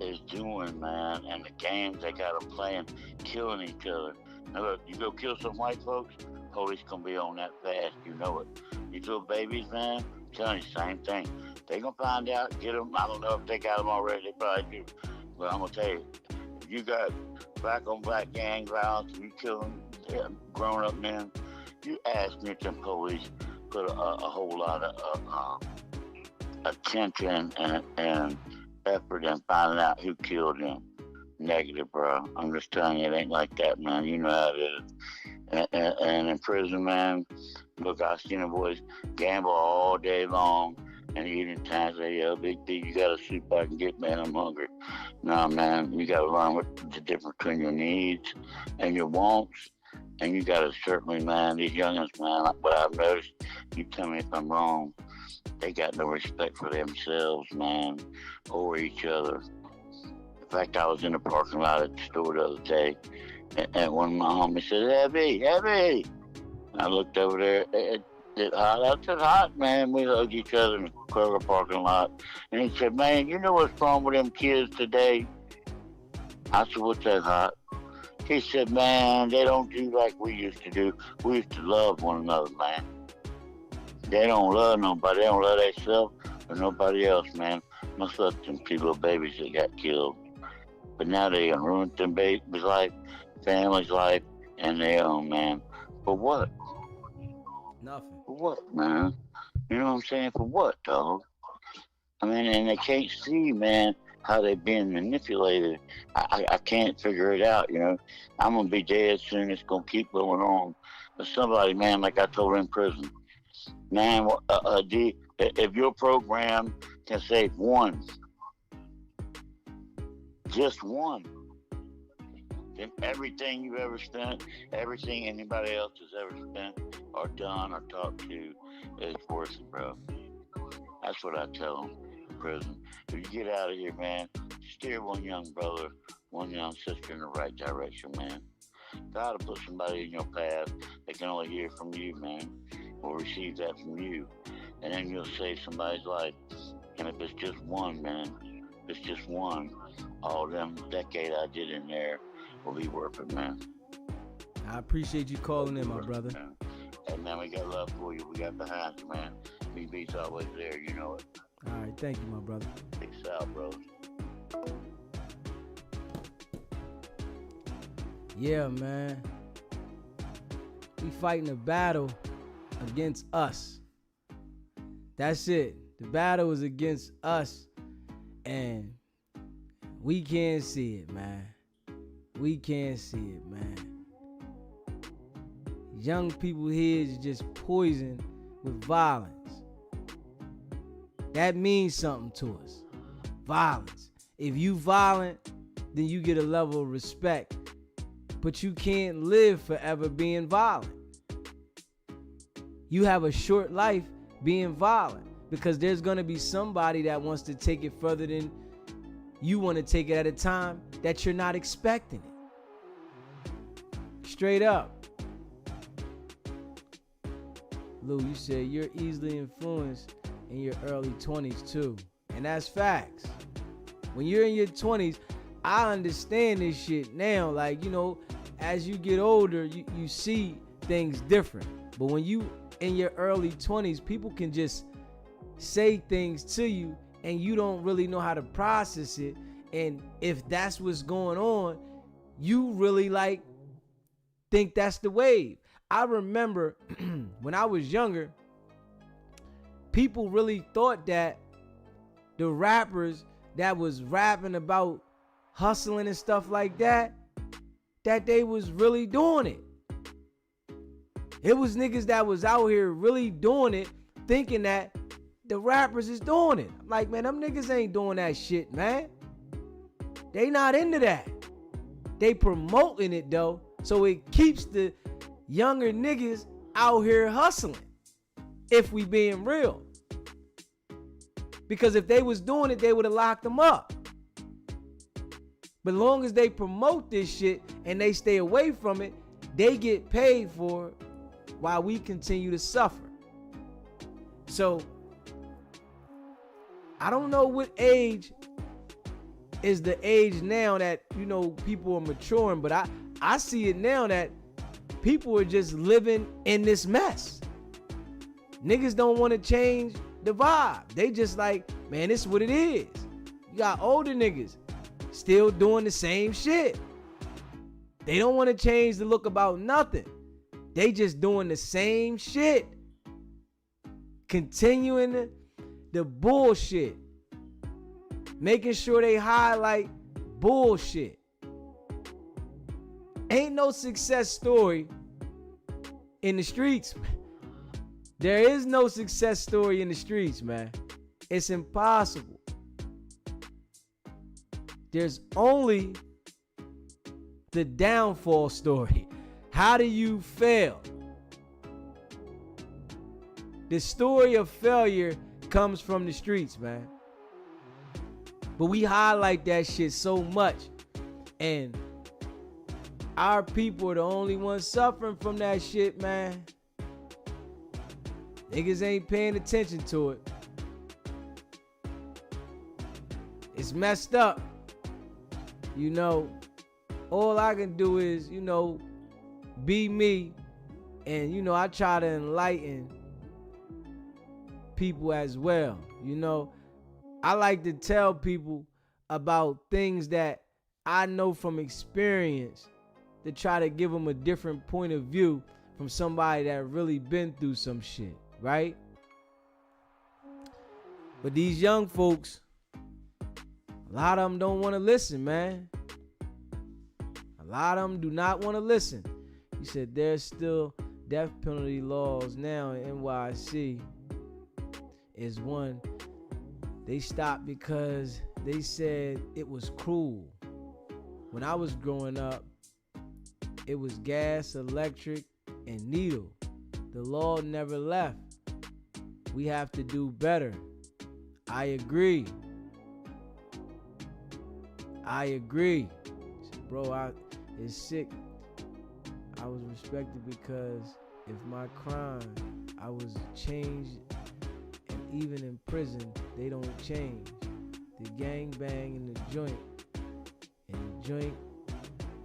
is doing, man, and the games they got them playing, killing each other. Now look, you go kill some white folks, police gonna be on that fast, you know it. These little babies, man, I'm telling you, same thing. They gonna find out, get them. I don't know if they got them already, they probably do. But I'm gonna tell you, if you got black on black gang violence, you killing grown up men, you ask me if them police put a whole lot of attention and effort in finding out who killed him. Negative, bro. I'm just telling you, it ain't like that, man. You know how it is. And in prison, man, look, I've seen the boys gamble all day long, and eating time say, yo, Big D, you got a soup I can get, man, I'm hungry. Nah, man, you got to learn what the difference between your needs and your wants, and you got to certainly, man, these youngins, man, what I've noticed, you tell me if I'm wrong, they got no respect for themselves, man, or each other. In fact, I was in the parking lot at the store the other day, and one of my homies said, Heavy. And I looked over there, it hot. I said, hot, man. We hugged each other in the Kroger parking lot. And he said, man, you know what's wrong with them kids today? I said, what's that, hot? He said, man, they don't do like we used to do. We used to love one another, man. They don't love nobody. They don't love themselves or nobody else, man. Must love them two little babies that got killed. But now they done ruined them babies' life, family's life, and their own, man. For what? Nothing. For what, man? You know what I'm saying? For what, dog? I mean, and they can't see, man, how they being manipulated. I can't figure it out, you know. I'm going to be dead soon. It's going to keep going on. But somebody, man, like I told her in prison, man, if your program can save one, just one, then everything you've ever spent, everything anybody else has ever spent or done or talked to is worth it, bro. That's what I tell them in prison. If you get out of here, man, steer one young brother, one young sister in the right direction, man. God will put somebody in your path that can only hear from you, man, or receive that from you. And then you'll save somebody's life. And if it's just one, man, it's just one, all them decade I did in there will be worth it, man. I appreciate you calling in, my brother. Man. And man, we got love for you. We got behind you, man. BB's always there, you know it. All right, thank you, my brother. Peace out, bro. Yeah, man. We fighting a battle against us. That's it. The battle is against us, and we can't see it, man. We can't see it, man. Young people here is just poisoned with violence. That means something to us. Violence. If you violent, then you get a level of respect. But you can't live forever being violent. You have a short life being violent because there's going to be somebody that wants to take it further than you want to take it at a time that you're not expecting it. Straight up. Lou, you said you're easily influenced in your early 20s too. And that's facts. When you're in your 20s, I understand this shit now. Like, you know, as you get older, you see things different. But when you in your early 20s, people can just say things to you and you don't really know how to process it. And if that's what's going on, you really like think that's the wave. I remember when I was younger, people really thought that the rappers that was rapping about hustling and stuff like that they was really doing it. It was niggas that was out here really doing it, thinking that the rappers is doing it. I'm like, man, them niggas ain't doing that shit, man. They not into that. They promoting it though, so it keeps the younger niggas out here hustling, if we being real. Because if they was doing it, they would have locked them up. But long as they promote this shit and they stay away from it, they get paid for it while we continue to suffer. So I don't know what age is the age now that, you know, people are maturing, but I see it now that people are just living in this mess. Niggas don't want to change the vibe. They just like, man, this is what it is. You got older niggas still doing the same shit. They don't want to change the look about nothing. They just doing the same shit. Continuing the bullshit. Making sure they highlight bullshit. Ain't no success story in the streets. There is no success story in the streets, man. It's impossible. There's only the downfall story. How do you fail? The story of failure comes from the streets, man. But we highlight that shit so much. And our people are the only ones suffering from that shit, man. Niggas ain't paying attention to it. It's messed up. You know, all I can do is, you know, be me. And, you know, I try to enlighten people as well. You know, I like to tell people about things that I know from experience to try to give them a different point of view from somebody that really been through some shit, right? But these young folks, a lot of them don't want to listen, man. A lot of them do not want to listen. He said there's still death penalty laws now in NYC. Is one they stopped because they said it was cruel. When I was growing up, it was gas, electric, and needle. The law never left. We have to do better. I agree. I said, bro, it's sick. I was respected because if my crime, I was changed. Even in prison, they don't change. The gang bang in the joint, and the joint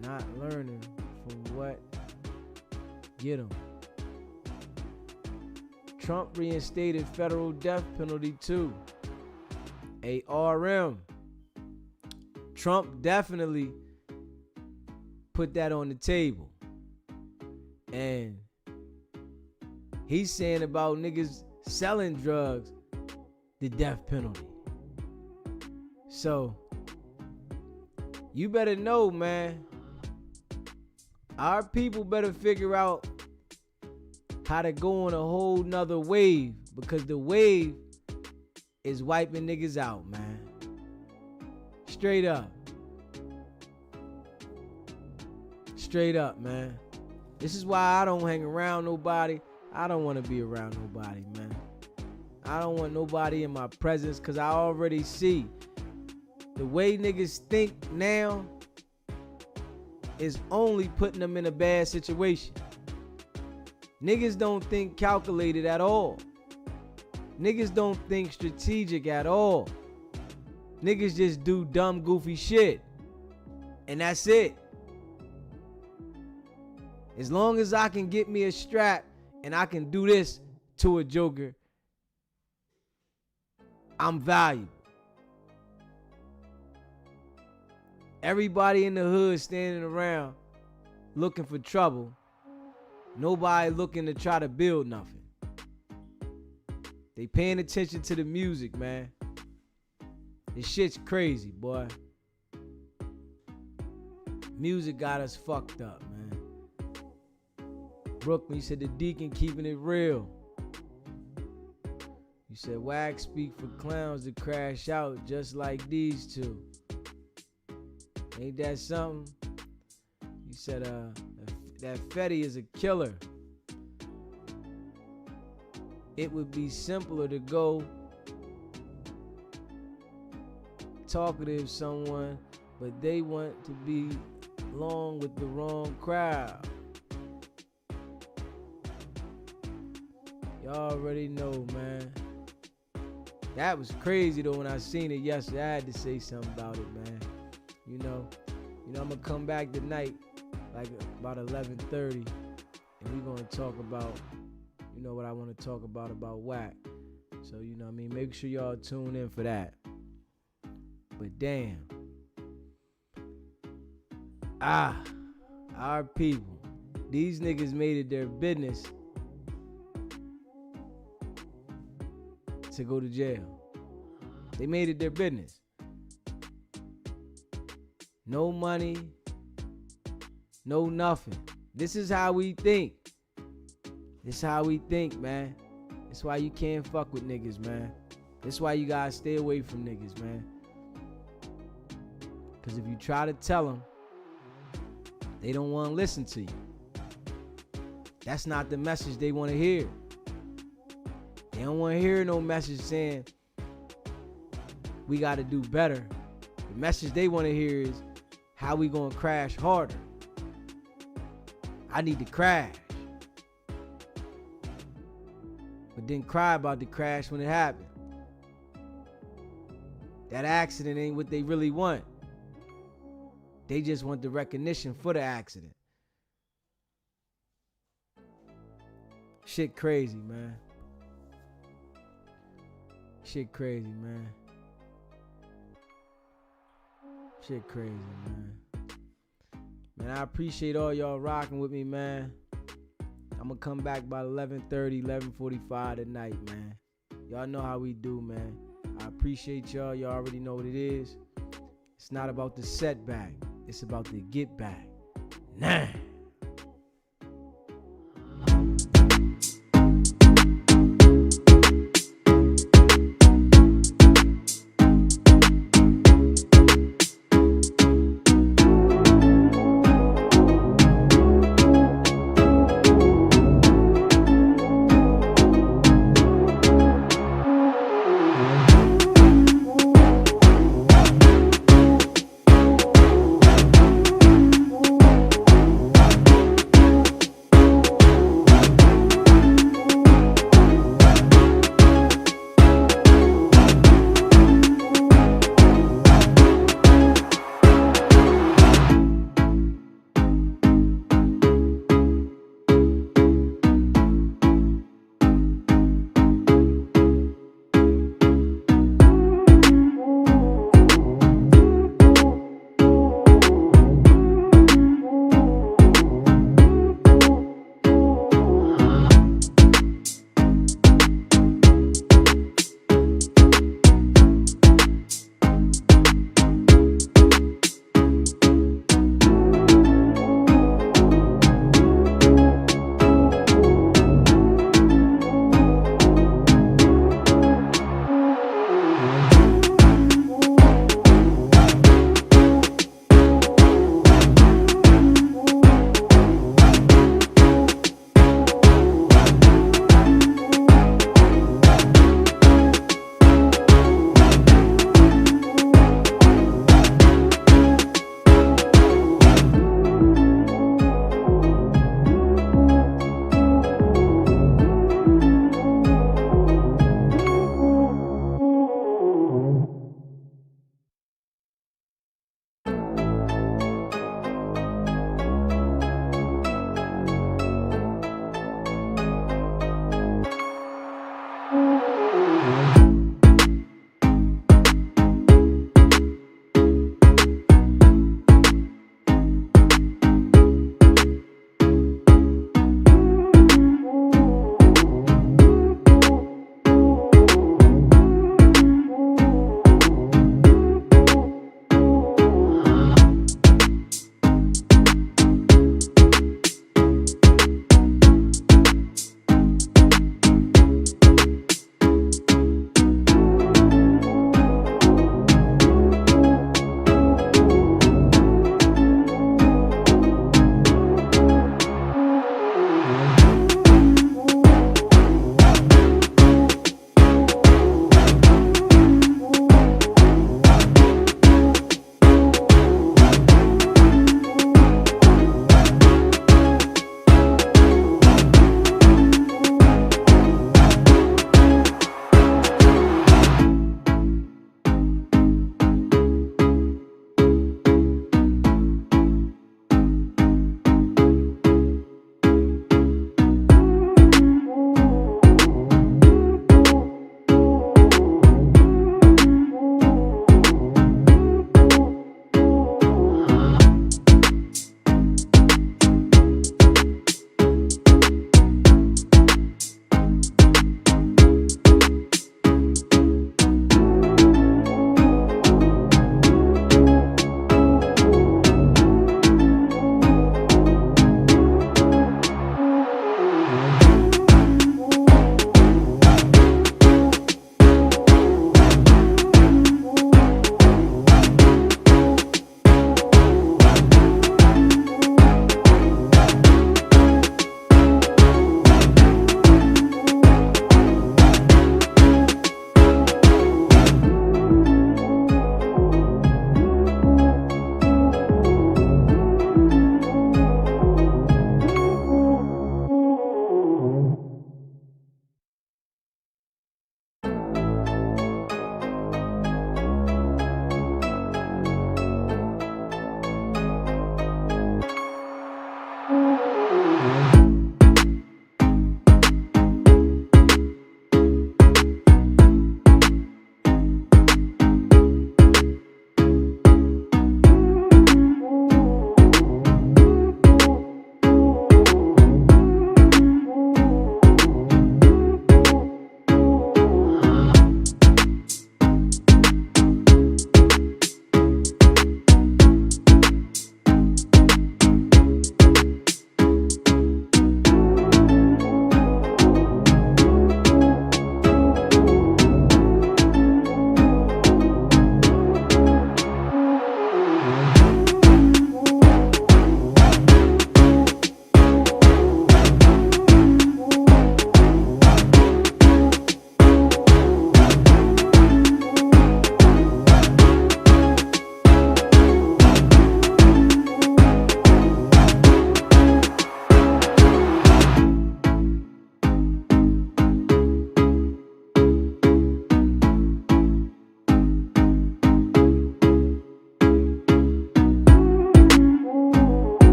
not learning from what get them. Trump reinstated federal death penalty too. ARM. Trump definitely put that on the table. And he's saying about niggas selling drugs, the death penalty. So, you better know, man. Our people better figure out how to go on a whole nother wave, because the wave is wiping niggas out, man. Straight up. Straight up, man. This is why I don't hang around nobody. I don't want to be around nobody, man. I don't want nobody in my presence, because I already see the way niggas think now is only putting them in a bad situation. Niggas don't think calculated at all. Niggas don't think strategic at all. Niggas just do dumb, goofy shit. And that's it. As long as I can get me a strap and I can do this to a joker, I'm valuable. Everybody in the hood standing around looking for trouble. Nobody looking to try to build nothing. They paying attention to the music, man. This shit's crazy, boy. Music got us fucked up, man. Brooklyn, you said the Deacon keeping it real. You said wax speak for clowns to crash out just like these two. Ain't that something? You said that Fetty is a killer. It would be simpler to go talkative someone, but they want to be along with the wrong crowd. Y'all already know, man. That was crazy though when I seen it yesterday. I had to say something about it, man. You know, I'm gonna come back tonight, like about 11:30, and we gonna talk about, what I want to talk about Wack. So, make sure y'all tune in for that. But damn. Our people. These niggas made it their business to go to jail. They made it their business. No money, no nothing. This is how we think. This is how we think, man. That's why you can't fuck with niggas, man. That's why you gotta stay away from niggas, man. Because if you try to tell them, they don't want to listen to you. That's not the message they want to hear. They don't want to hear no message saying, we got to do better. The message they want to hear is, how we going to crash harder? I need to crash. But then cry about the crash when it happened. That accident ain't what they really want. They just want the recognition for the accident. Shit crazy, man. Shit crazy, man. Shit crazy, man. Man, I appreciate all y'all rocking with me, man. I'm gonna come back by 11:30, 11:45 tonight, man. Y'all know how we do, man. I appreciate y'all. Y'all already know what it is. It's not about the setback. It's about the get back. Nah.